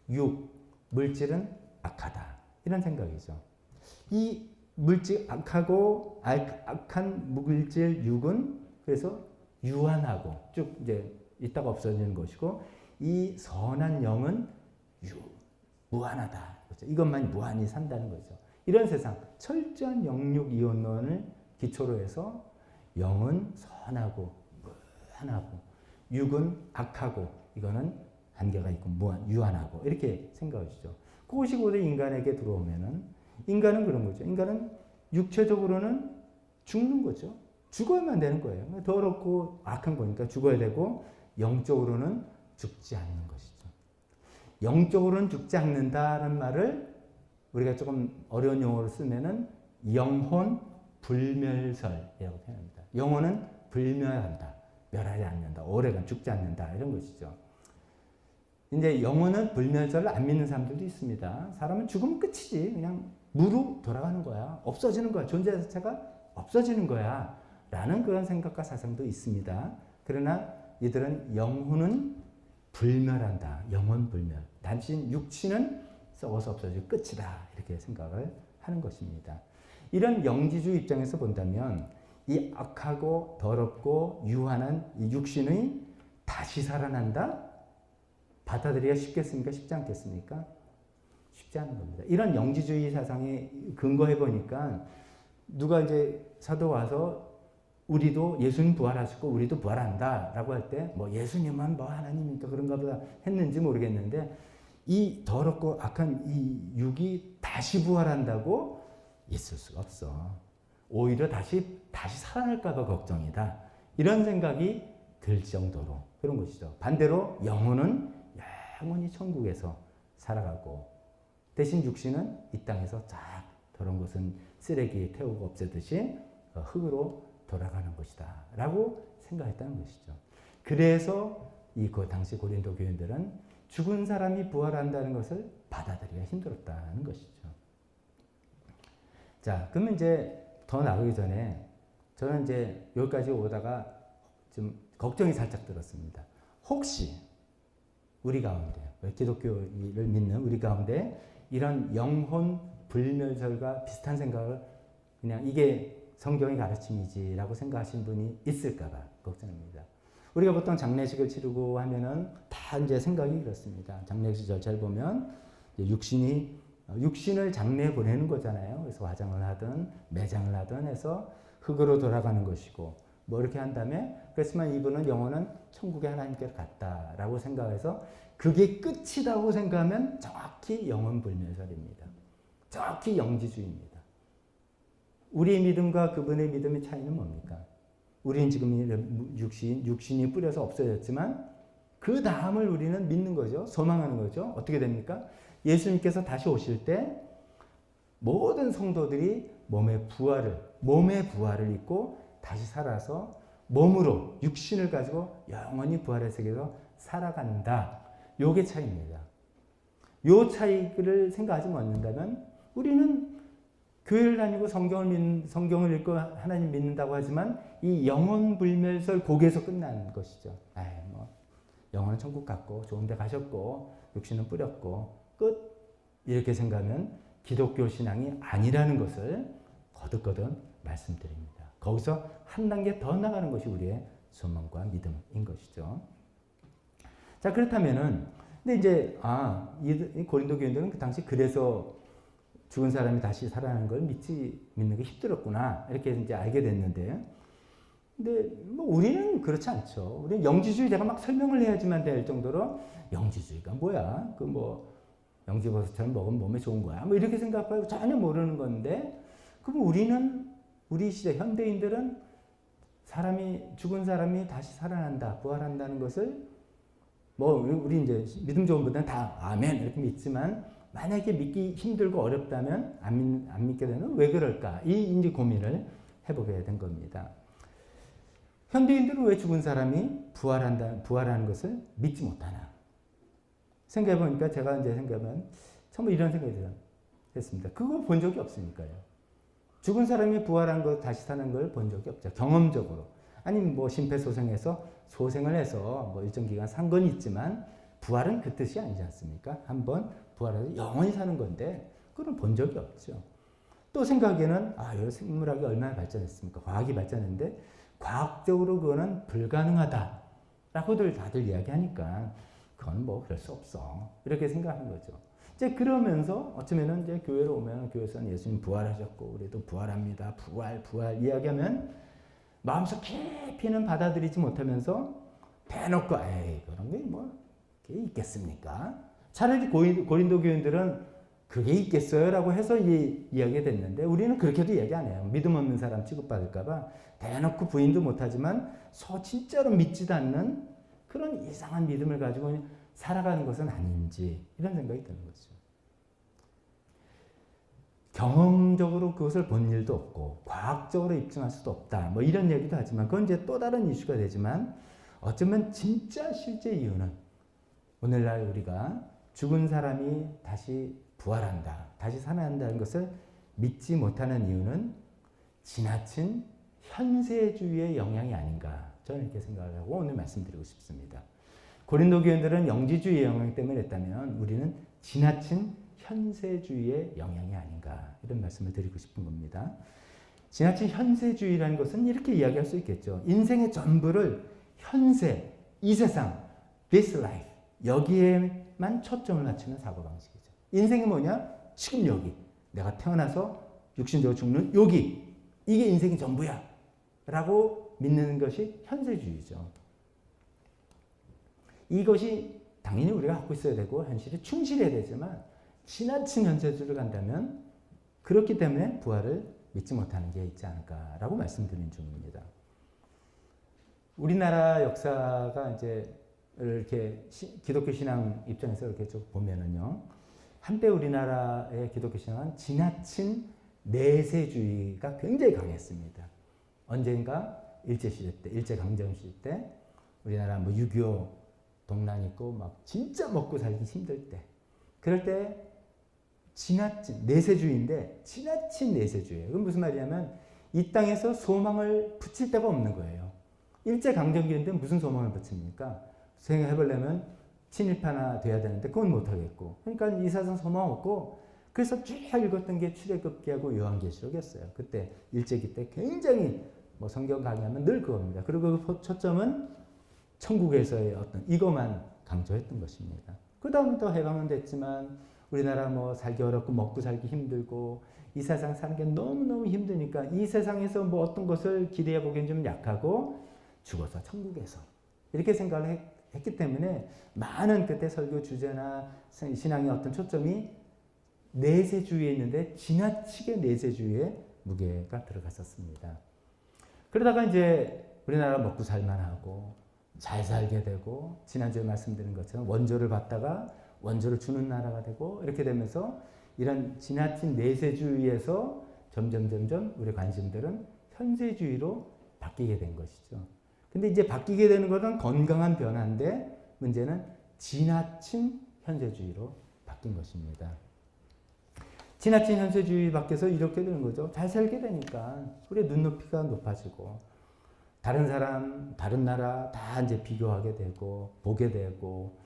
A: 육, 물질은 악하다. 이런 생각이죠. 이 물질 악한 물질 육은 그래서 유한하고 쭉 이제 있다가 없어지는 것이고, 이 선한 영은 무한하다. 그렇죠? 이것만 무한히 산다는 거죠. 이런 세상, 철저한 영육 이원론을 기초로 해서 영은 선하고 선하고 육은 악하고 이거는 한계가 있고 유한하고 이렇게 생각하시죠. 그것이 곧 인간에게 들어오면은 인간은 그런 거죠. 인간은 육체적으로는 죽는 거죠. 죽어야만 되는 거예요. 더럽고 악한 거니까 죽어야 되고 영적으로는 죽지 않는 것이죠. 영적으로는 죽지 않는다는 말을 우리가 조금 어려운 용어로 쓰면은 영혼 불멸설이라고 표현합니다. 영혼은 불멸한다. 멸하지 않는다. 오래간 죽지 않는다. 이런 것이죠. 이제 영혼은 불멸설을 안 믿는 사람들도 있습니다. 사람은 죽으면 끝이지. 그냥 무로 돌아가는 거야. 없어지는 거야. 존재 자체가 없어지는 거야. 라는 그런 생각과 사상도 있습니다. 그러나 이들은 영혼은 불멸한다. 영혼 불멸. 단지 육신은 썩어서 없어지고 끝이다. 이렇게 생각을 하는 것입니다. 이런 영지주의 입장에서 본다면 이 악하고 더럽고 유한한 이 육신이 다시 살아난다? 받아들이기가 쉽겠습니까? 쉽지 않겠습니까? 쉽지 않은 겁니다. 이런 영지주의 사상에 근거해 보니까 누가 이제 사도 와서 우리도 예수님 부활하시고 우리도 부활한다 라고 할 때 뭐 예수님은 뭐 하나님이니까 그런가 보다 했는지 모르겠는데 이 더럽고 악한 이 육이 다시 부활한다고 있을 수가 없어. 오히려 다시 살아날까 봐 걱정이다. 이런 생각이 들 정도로 그런 것이죠. 반대로 영혼은 영원히 천국에서 살아가고 대신 육신은 이 땅에서 쫙 더러운 것은 쓰레기에 태우고 없애듯이 흙으로 돌아가는 것이다 라고 생각했다는 것이죠. 그래서 그 당시 고린도 교인들은 죽은 사람이 부활한다는 것을 받아들이기가 힘들었다는 것이죠. 자, 그러면 이제 더 나가기 전에 저는 이제 여기까지 오다가 좀 걱정이 살짝 들었습니다. 혹시 우리 가운데, 기독교를 믿는 우리 가운데 이런 영혼 불멸설과 비슷한 생각을 그냥 이게 성경의 가르침이지라고 생각하시는 분이 있을까봐 걱정입니다. 우리가 보통 장례식을 치르고 하면은 다 이제 생각이 그렇습니다. 장례식 절차를 보면 육신을 장례에 보내는 거잖아요. 그래서 화장을 하든 매장을 하든 해서 흙으로 돌아가는 것이고 뭐 이렇게 한 다음에 그렇지만 이분은 영혼은 천국의 하나님께로 갔다라고 생각해서 그게 끝이라고 생각하면 정확히 영혼 불멸설입니다. 정확히 영지주의입니다. 우리의 믿음과 그분의 믿음의 차이는 뭡니까? 우리는 지금 육신이 뿌려서 없어졌지만 그 다음을 우리는 믿는 거죠. 소망하는 거죠. 어떻게 됩니까? 예수님께서 다시 오실 때 모든 성도들이 몸의 부활을 입고 다시 살아서 몸으로 육신을 가지고 영원히 부활의 세계에서 살아간다. 요게 차이입니다. 요 차이를 생각하지 않는다면 우리는 교회를 다니고 성경을 읽고 하나님 믿는다고 하지만 이 영혼 불멸설 거기에서 끝나는 것이죠. 뭐 영혼은 천국 갔고 좋은 데 가셨고 육신은 뿌렸고 끝 이렇게 생각하면 기독교 신앙이 아니라는 것을 거듭거듭 말씀드립니다. 거기서 한 단계 더 나가는 것이 우리의 소망과 믿음인 것이죠. 자, 그렇다면은 근데 이제 이 고린도 교인들은 그 당시 그래서 죽은 사람이 다시 살아나는 걸 믿는 게 힘들었구나 이렇게 이제 알게 됐는데, 근데 뭐 우리는 그렇지 않죠. 우리는 영지주의 제가 막 설명을 해야지만 될 정도로 영지주의가 뭐야? 그 뭐 영지버섯처럼 먹으면 몸에 좋은 거야? 뭐 이렇게 생각하고 전혀 모르는 건데, 그럼 우리 시대 현대인들은 죽은 사람이 다시 살아난다, 부활한다는 것을 뭐 우리 이제 믿음 좋은 분들은 다 아멘 이렇게 믿지만 만약에 믿기 힘들고 어렵다면 안 믿게 되는 왜 그럴까? 이 이제 고민을 해보게 된 겁니다. 현대인들은 왜 죽은 사람이 부활하는 것을 믿지 못하나? 생각해보니까 제가 이제 생각하면 정말 이런 생각이 됐습니다. 그거 본 적이 없으니까요. 죽은 사람이 부활한 것, 다시 사는 걸 본 적이 없죠. 경험적으로. 아니면 뭐 심폐소생해서 소생을 해서 뭐 일정 기간 산 건 있지만 부활은 그 뜻이 아니지 않습니까? 한번 부활해서 영원히 사는 건데 그건 본 적이 없죠. 또 생각에는 이 생물학이 얼마나 발전했습니까? 과학이 발전했는데 과학적으로 그거는 불가능하다라고들 다들 이야기하니까 그건 뭐 그럴 수 없어 이렇게 생각하는 거죠. 이제 그러면서 어쩌면은 이제 교회로 오면 교회에서는 예수님 부활하셨고 우리도 부활합니다. 부활 이야기하면 마음속 깊이는 받아들이지 못하면서 대놓고 에이 그런 게 뭐 그게 있겠습니까? 차라리 고린도 교인들은 그게 있겠어요? 라고 해서 이야기가 됐는데 우리는 그렇게도 얘기 안 해요. 믿음 없는 사람 취급받을까 봐 대놓고 부인도 못하지만 진짜로 믿지도 않는 그런 이상한 믿음을 가지고 살아가는 것은 아닌지 이런 생각이 드는 거죠. 경험적으로 그것을 본 일도 없고 과학적으로 입증할 수도 없다. 뭐 이런 얘기도 하지만 그건 이제 또 다른 이슈가 되지만 어쩌면 진짜 실제 이유는 오늘날 우리가 죽은 사람이 다시 부활한다, 다시 살아난다는 것을 믿지 못하는 이유는 지나친 현세주의의 영향이 아닌가 저는 이렇게 생각을 하고 오늘 말씀드리고 싶습니다. 고린도 교인들은 영지주의의 영향 때문에 했다면 우리는 지나친 현세주의의 영향이 아닌가 이런 말씀을 드리고 싶은 겁니다. 지나친 현세주의라는 것은 이렇게 이야기할 수 있겠죠. 인생의 전부를 현세, 이 세상, this life 여기에만 초점을 맞추는 사고방식이죠. 인생이 뭐냐? 지금 여기 내가 태어나서 육신적으로 죽는 여기 이게 인생이 전부야 라고 믿는 것이 현세주의죠. 이것이 당연히 우리가 갖고 있어야 되고 현실에 충실해야 되지만 지나친 현세주의를 간다면 그렇기 때문에 부활을 믿지 못하는 게 있지 않을까라고 말씀드리는 중입니다. 우리나라 역사가 이제 이렇게 기독교 신앙 입장에서 이렇게 쭉 보면은요, 한때 우리나라의 기독교 신앙은 지나친 내세주의가 굉장히 강했습니다. 언젠가 일제시대 때, 일제강점기 때 우리나라 뭐 6.25 동란 있고 막 진짜 먹고 살기 힘들 때 그럴 때 지나친 내세주의인데 지나친 내세주의예요. 그건 무슨 말이냐면 이 땅에서 소망을 붙일 데가 없는 거예요. 일제강점기인데 무슨 소망을 붙입니까? 생각해보려면 친일파나 돼야 되는데 그건 못하겠고 그러니까 이 세상 소망 없고 그래서 쭉 읽었던 게 출애굽기하고 요한계시록이었어요. 그때 일제기 때 굉장히 뭐 성경 강의하면 늘 그겁니다. 그리고 그 초점은 천국에서의 어떤 이것만 강조했던 것입니다. 그 다음부터 해방은 됐지만 우리나라 뭐 살기 어렵고 먹고 살기 힘들고 이 세상 사는 게 너무너무 힘드니까 이 세상에서 뭐 어떤 것을 기대해 보기엔 좀 약하고 죽어서 천국에서 이렇게 생각을 했기 때문에 많은 그때 설교 주제나 신앙의 어떤 초점이 내세주의에 있는데 지나치게 내세주의에 무게가 들어갔었습니다. 그러다가 이제 우리나라 먹고 살만하고 잘 살게 되고 지난주에 말씀드린 것처럼 원조를 받다가 원조를 주는 나라가 되고 이렇게 되면서 이런 지나친 내세주의에서 점점 우리 관심들은 현세주의로 바뀌게 된 것이죠. 근데 이제 바뀌게 되는 것은 건강한 변화인데 문제는 지나친 현세주의로 바뀐 것입니다. 지나친 현세주의 밖에서 이렇게 되는 거죠. 잘 살게 되니까 우리의 눈높이가 높아지고 다른 사람, 다른 나라 다 이제 비교하게 되고 보게 되고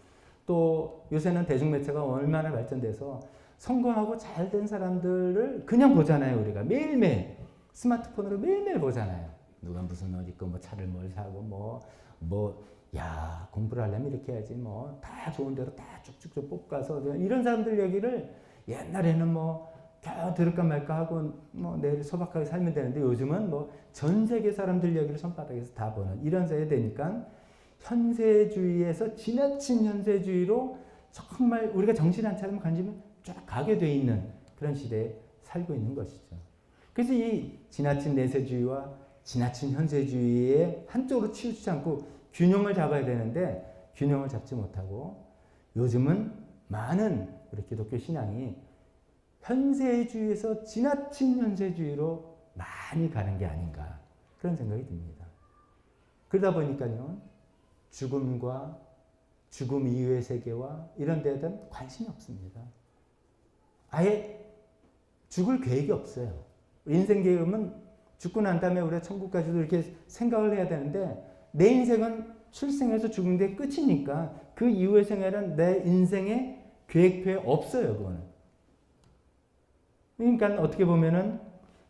A: 또 요새는 대중매체가 얼마나 발전돼서 성공하고 잘된 사람들을 그냥 보잖아요. 우리가 매일매일 스마트폰으로 매일매일 보잖아요. 누가 무슨 옷 입고 뭐 차를 뭘 사고 야 공부를 하려면 이렇게 해야지 뭐 다 좋은 대로 다 쭉쭉쭉 뽑아서 이런 사람들 얘기를 옛날에는 뭐 겨우 들을까 말까 하고 뭐 내일 소박하게 살면 되는데 요즘은 뭐 전 세계 사람들 얘기를 손바닥에서 다 보는 이런 세대 되니까 현세주의에서 지나친 현세주의로 정말 우리가 정신 안 차리면 관심이 쫙 가게 돼 있는 그런 시대에 살고 있는 것이죠. 그래서 이 지나친 내세주의와 지나친 현세주의에 한쪽으로 치우치지 않고 균형을 잡아야 되는데 균형을 잡지 못하고 요즘은 많은 우리 기독교 신앙이 현세주의에서 지나친 현세주의로 많이 가는 게 아닌가 그런 생각이 듭니다. 그러다 보니까요 죽음과 죽음 이후의 세계와 이런 데에 대한 관심이 없습니다. 아예 죽을 계획이 없어요. 인생 계획은 죽고 난 다음에 우리가 천국 가서도 이렇게 생각을 해야 되는데 내 인생은 출생해서 죽은 게 끝이니까 그 이후의 생활은 내 인생의 계획표에 없어요. 그거는. 그러니까 어떻게 보면은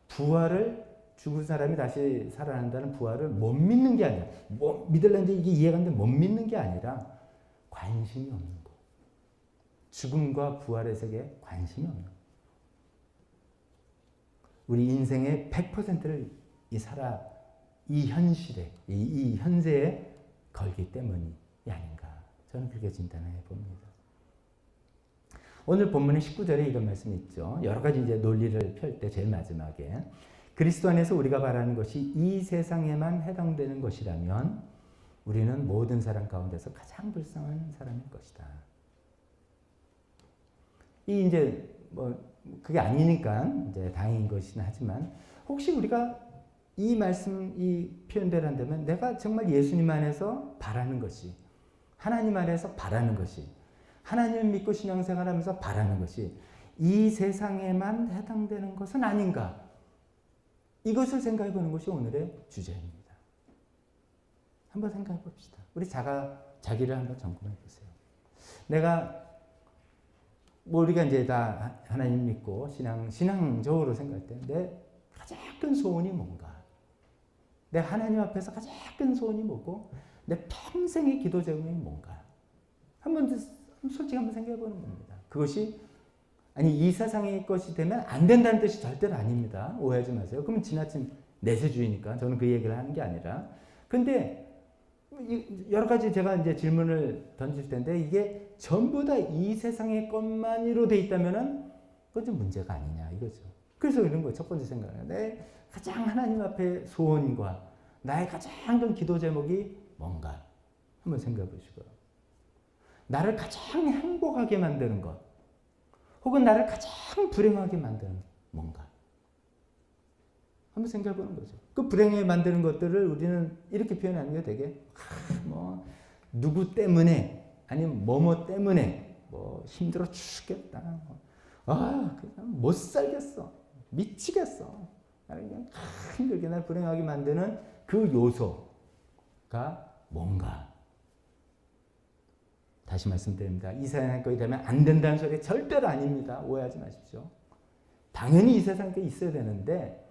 A: 부활을 죽은 사람이 다시 살아난다는 부활을 못 믿는 게 아니라 믿으려는데 이게 이해가 안 돼 못 믿는 게 아니라 관심이 없는 거. 죽음과 부활의 세계에 관심이 없는 거. 우리 인생의 100%를 이 현실에, 이 현세에 걸기 때문이 아닌가. 저는 그렇게 진단해 봅니다. 오늘 본문의 19절에 이런 말씀이 있죠. 여러 가지 이제 논리를 펼 때 제일 마지막에 그리스도 안에서 우리가 바라는 것이 이 세상에만 해당되는 것이라면 우리는 모든 사람 가운데서 가장 불쌍한 사람일 것이다. 이 이제 뭐 그게 아니니까 이제 다행인 것이긴 하지만 혹시 우리가 이 말씀, 이 표현대로 한다면 내가 정말 예수님 안에서 바라는 것이 하나님 안에서 바라는 것이 하나님을 믿고 신앙생활하면서 바라는 것이 이 세상에만 해당되는 것은 아닌가? 이것을 생각해 보는 것이 오늘의 주제입니다. 한번 생각해 봅시다. 우리 자기를 한번 점검해 보세요. 내가 뭐 우리가 이제 다 하나님 믿고 신앙적으로 생각할 때 내 가장 큰 소원이 뭔가? 내 하나님 앞에서 가장 큰 소원이 뭐고 내 평생의 기도 제목이 뭔가? 솔직히 한번 생각해 보는 겁니다. 그것이 아니 이 세상의 것이 되면 안 된다는 뜻이 절대로 아닙니다. 오해하지 마세요. 그러면 지나친 내세주의니까 저는 그 얘기를 하는 게 아니라 근데 여러 가지 제가 이제 질문을 던질 텐데 이게 전부 다 이 세상의 것만으로 돼 있다면은 그건 좀 문제가 아니냐 이거죠. 그래서 이런 거 첫 번째 생각은 내 가장 하나님 앞에 소원과 나의 가장 큰 기도 제목이 뭔가 한번 생각해 보시고 나를 가장 행복하게 만드는 것 혹은 나를 가장 불행하게 만드는 뭔가 한번 생각해 보는 거죠. 그 불행하게 만드는 것들을 우리는 이렇게 표현하는 게 되게 뭐 누구 때문에 아니면 뭐뭐 때문에 뭐 힘들어 죽겠다. 그냥 못 살겠어. 미치겠어. 나를 그냥 힘들게 날 불행하게 만드는 그 요소가 뭔가. 다시 말씀드립니다. 이 세상의 것이 되면 안 된다는 소리 절대로 아닙니다. 오해하지 마십시오. 당연히 이 세상에 있어야 되는데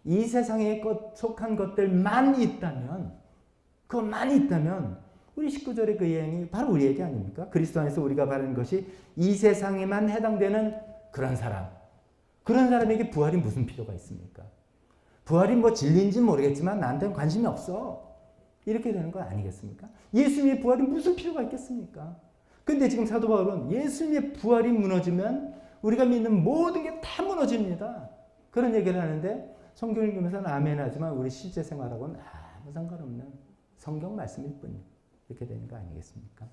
A: 이 세상에 속한 것들만 있다면 그것만 있다면 우리 19절의 그 예언이 바로 우리 얘기 아닙니까? 그리스도 안에서 우리가 바라는 것이 이 세상에만 해당되는 그런 사람에게 부활이 무슨 필요가 있습니까? 부활이 뭐 진리인지 모르겠지만 나한테는 관심이 없어. 이렇게 되는 거 아니겠습니까? 예수님의 부활이 무슨 필요가 있겠습니까? 근데 지금 사도 바울은 예수님의 부활이 무너지면 우리가 믿는 모든 게 다 무너집니다. 그런 얘기를 하는데 성경을 읽으면서는 아멘 하지만 우리 실제 생활하고는 아무 상관없는 성경 말씀일 뿐 이렇게 되는 거 아니겠습니까?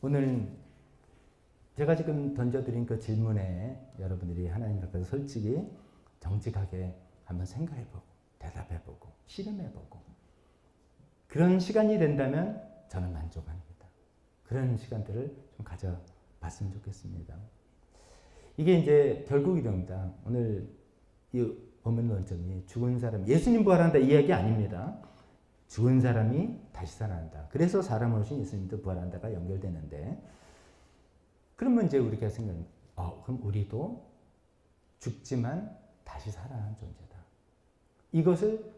A: 오늘 제가 지금 던져드린 그 질문에 여러분들이 하나님 앞에서 솔직히 정직하게 한번 생각해보고 대답해보고 실험해보고 그런 시간이 된다면 저는 만족합니다. 그런 시간들을 좀 가져봤으면 좋겠습니다. 이게 이제 결국 이럽니다. 오늘 이 본문 논점이 죽은 사람, 예수님 부활한다 이 이야기 아닙니다. 죽은 사람이 다시 살아난다. 그래서 사람 오신 예수님도 부활한다가 연결되는데 그러면 이제 우리가 생각하면 그럼 우리도 죽지만 다시 살아나는 존재다. 이것을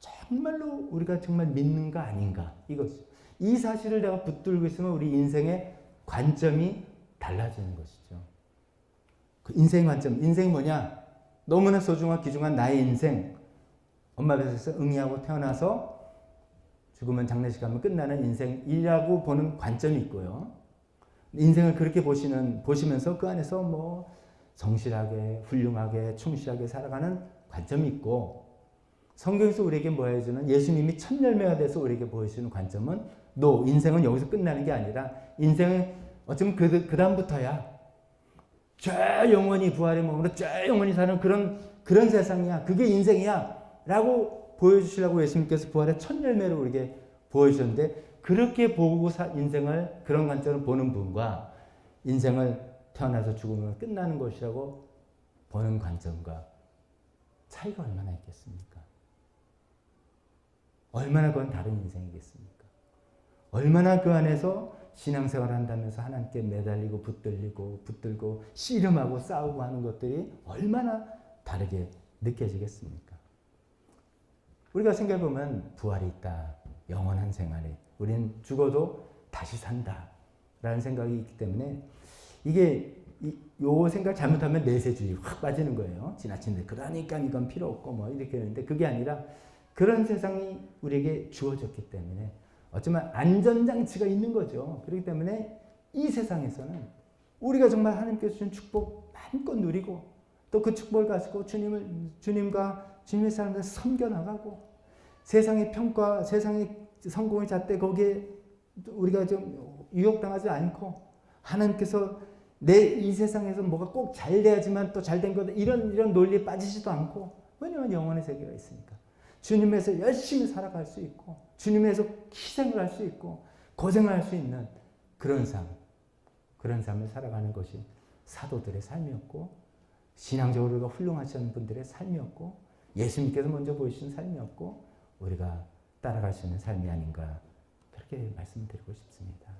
A: 정말로 우리가 정말 믿는가 아닌가 이것이죠. 이 사실을 내가 붙들고 있으면 우리 인생의 관점이 달라지는 것이죠. 그 인생 관점, 인생이 뭐냐? 너무나 소중한 귀중한 나의 인생. 엄마 뱃에서 응이하고 태어나서 죽으면 장례식 하면 끝나는 인생이라고 보는 관점이 있고요. 인생을 그렇게 보시면서 그 안에서 뭐 성실하게, 훌륭하게, 충실하게 살아가는 관점이 있고 성경에서 우리에게 뭐 해주는 예수님이 첫 열매가 돼서 우리에게 보여주는 관점은 인생은 여기서 끝나는 게 아니라 인생은 어쩌면 그 다음부터야 저 영원히 부활의 몸으로 저 영원히 사는 그런 세상이야. 그게 인생이야. 라고 보여주시려고 예수님께서 부활의 첫 열매를 우리에게 보여주셨는데 그렇게 보고 인생을 그런 관점으로 보는 분과 인생을 태어나서 죽으면 끝나는 것이라고 보는 관점과 차이가 얼마나 있겠습니까? 얼마나 그건 다른 인생이겠습니까? 얼마나 그 안에서 신앙생활을 한다면서 하나님께 매달리고 붙들고 씨름하고 싸우고 하는 것들이 얼마나 다르게 느껴지겠습니까? 우리가 생각해보면 부활이 있다. 영원한 생활에. 우리는 죽어도 다시 산다. 라는 생각이 있기 때문에 이게 요 생각 잘못하면 내세주의 확 빠지는 거예요. 지나친데 그러니까 이건 필요 없고 뭐 이렇게 하는데 그게 아니라 그런 세상이 우리에게 주어졌기 때문에 어쩌면 안전장치가 있는 거죠. 그렇기 때문에 이 세상에서는 우리가 정말 하나님께서 주신 축복 마음껏 누리고 또 그 축복을 가지고 주님과 주님의 사람들 섬겨나가고 세상의 평가, 세상의 성공의 잣대 거기에 우리가 좀 유혹당하지 않고 하나님께서 내 이 세상에서 뭐가 꼭 잘 돼야지만 또 잘 된 거다 이런 논리에 빠지지도 않고 왜냐하면 영원의 세계가 있으니까 주님에서 열심히 살아갈 수 있고 주님에서 희생을 할 수 있고 고생을 할 수 있는 그런 삶을 살아가는 것이 사도들의 삶이었고 신앙적으로 훌륭하신 분들의 삶이었고 예수님께서 먼저 보이신 삶이었고 우리가 따라갈 수 있는 삶이 아닌가 그렇게 말씀을 드리고 싶습니다.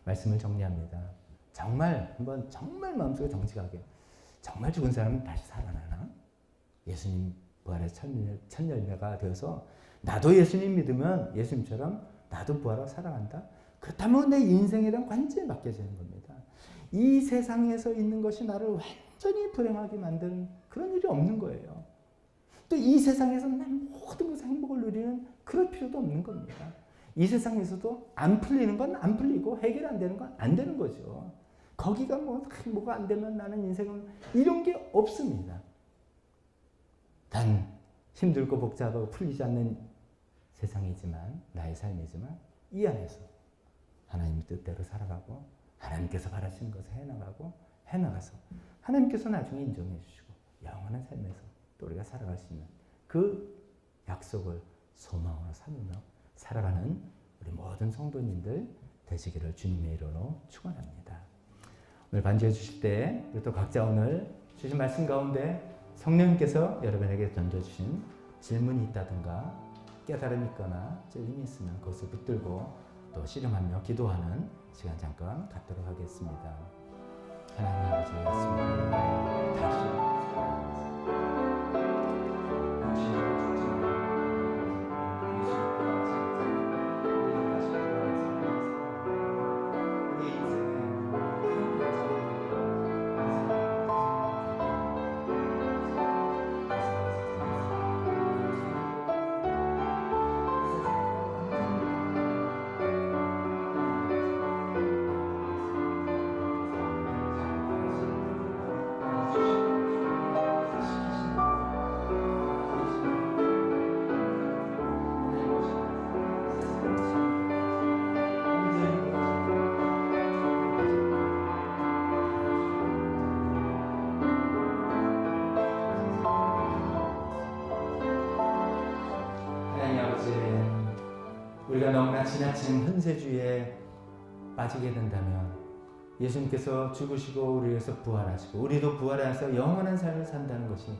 A: 말씀을 정리합니다. 정말 마음속에 정직하게 정말 죽은 사람은 다시 살아나나? 예수님 부활의 첫 열매가 되어서 나도 예수님 믿으면 예수님처럼 나도 부활하고 살아간다? 그렇다면 내 인생에 대한 관점이 바뀌어지는 겁니다. 이 세상에서 있는 것이 나를 완전히 불행하게 만드는 그런 일이 없는 거예요. 또 이 세상에서 난 모든 것에 행복을 누리는 그럴 필요도 없는 겁니다. 이 세상에서도 안 풀리는 건 안 풀리고 해결 안 되는 건 안 되는 거죠. 거기가 뭐가 안 되면 나는 인생은 이런 게 없습니다. 단 힘들고 복잡하고 풀리지 않는 세상이지만 나의 삶이지만 이 안에서 하나님 뜻대로 살아가고 하나님께서 바라시는 것을 해나가서 하나님께서 나중에 인정해 주시고 영원한 삶에서 또 우리가 살아갈 수 있는 그 약속을 소망으로 삼으며 살아가는 우리 모든 성도님들 되시기를 주님의 이름으로 축원합니다. 오늘 반주해 주실 때 또 각자 오늘 주신 말씀 가운데 성령님께서 여러분에게 던져주신 질문이 있다든가 깨달음이 있거나 찔림이 있으면 그것을 붙들고 또 씨름하며 기도하는 시간 잠깐 갖도록 하겠습니다. 하나님 아버지 말씀을 다시 우리가 너무나 지나친 현세주의에 빠지게 된다면 예수님께서 죽으시고 우리 위해서 부활하시고 우리도 부활해서 영원한 삶을 산다는 것이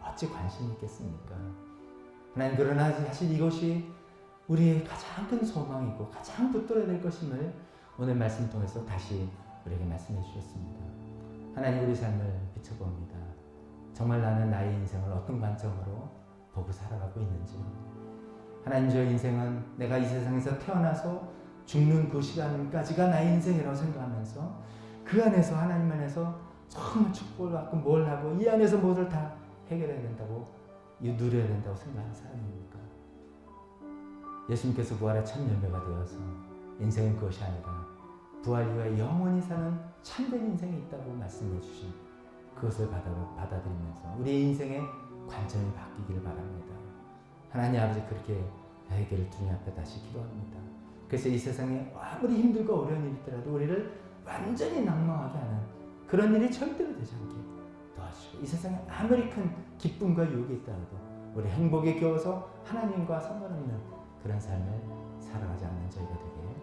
A: 어찌 관심이 있겠습니까? 하나님 그러나 사실 이것이 우리의 가장 큰 소망이고 가장 붙들어야 될 것임을 오늘 말씀 통해서 다시 우리에게 말씀해 주셨습니다. 하나님 우리 삶을 비춰봅니다. 정말 나는 나의 인생을 어떤 관점으로 보고 살아가고 있는지 하나님 저 인생은 내가 이 세상에서 태어나서 죽는 그 시간까지가 나의 인생이라고 생각하면서 그 안에서 하나님 안에서 정말 축복을 받고 뭘 하고 이 안에서 뭐를 다 해결해야 된다고 누려야 된다고 생각하는 사람입니까? 예수님께서 부활의 첫 열매가 되어서 인생은 그것이 아니라 부활 이후에 영원히 사는 참된 인생이 있다고 말씀해 주신 그것을 받아들이면서 우리의 인생의 관점이 바뀌기를 바랍니다. 하나님 아버지 그렇게 나에게를 주님 앞에 다시 기도합니다. 그래서 이 세상에 아무리 힘들고 어려운 일이 있더라도 우리를 완전히 낭망하게 하는 그런 일이 절대로 되지 않게 도와주시고 이 세상에 아무리 큰 기쁨과 유혹이 있더라도 우리 행복에 겨워서 하나님과 상관없는 그런 삶을 살아가지 않는 저희가 되게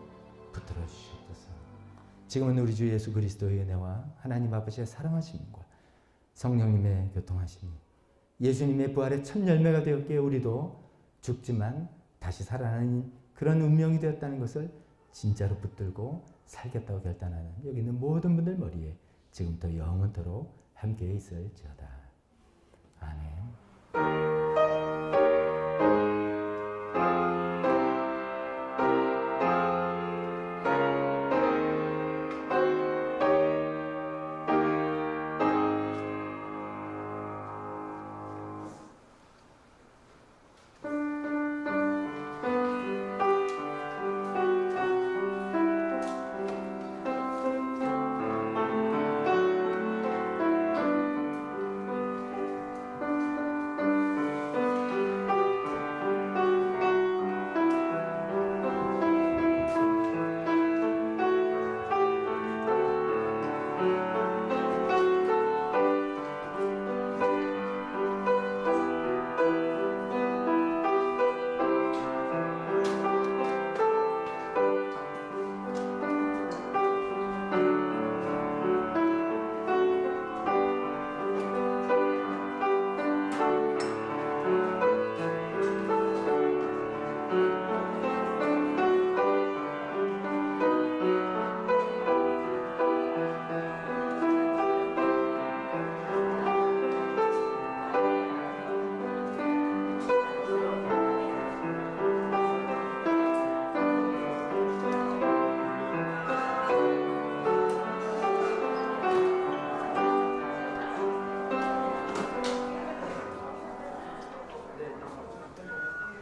A: 붙들어 주시옵소서. 지금은 우리 주 예수 그리스도의 은혜와 하나님 아버지의 사랑하심과 성령님의 교통하심이 예수님의 부활의 첫 열매가 되었기에 우리도 죽지만 다시 살아나는 그런 운명이 되었다는 것을 진짜로 붙들고 살겠다고 결단하는 여기 있는 모든 분들 머리에 지금부터 영원토록 함께 있을지어다.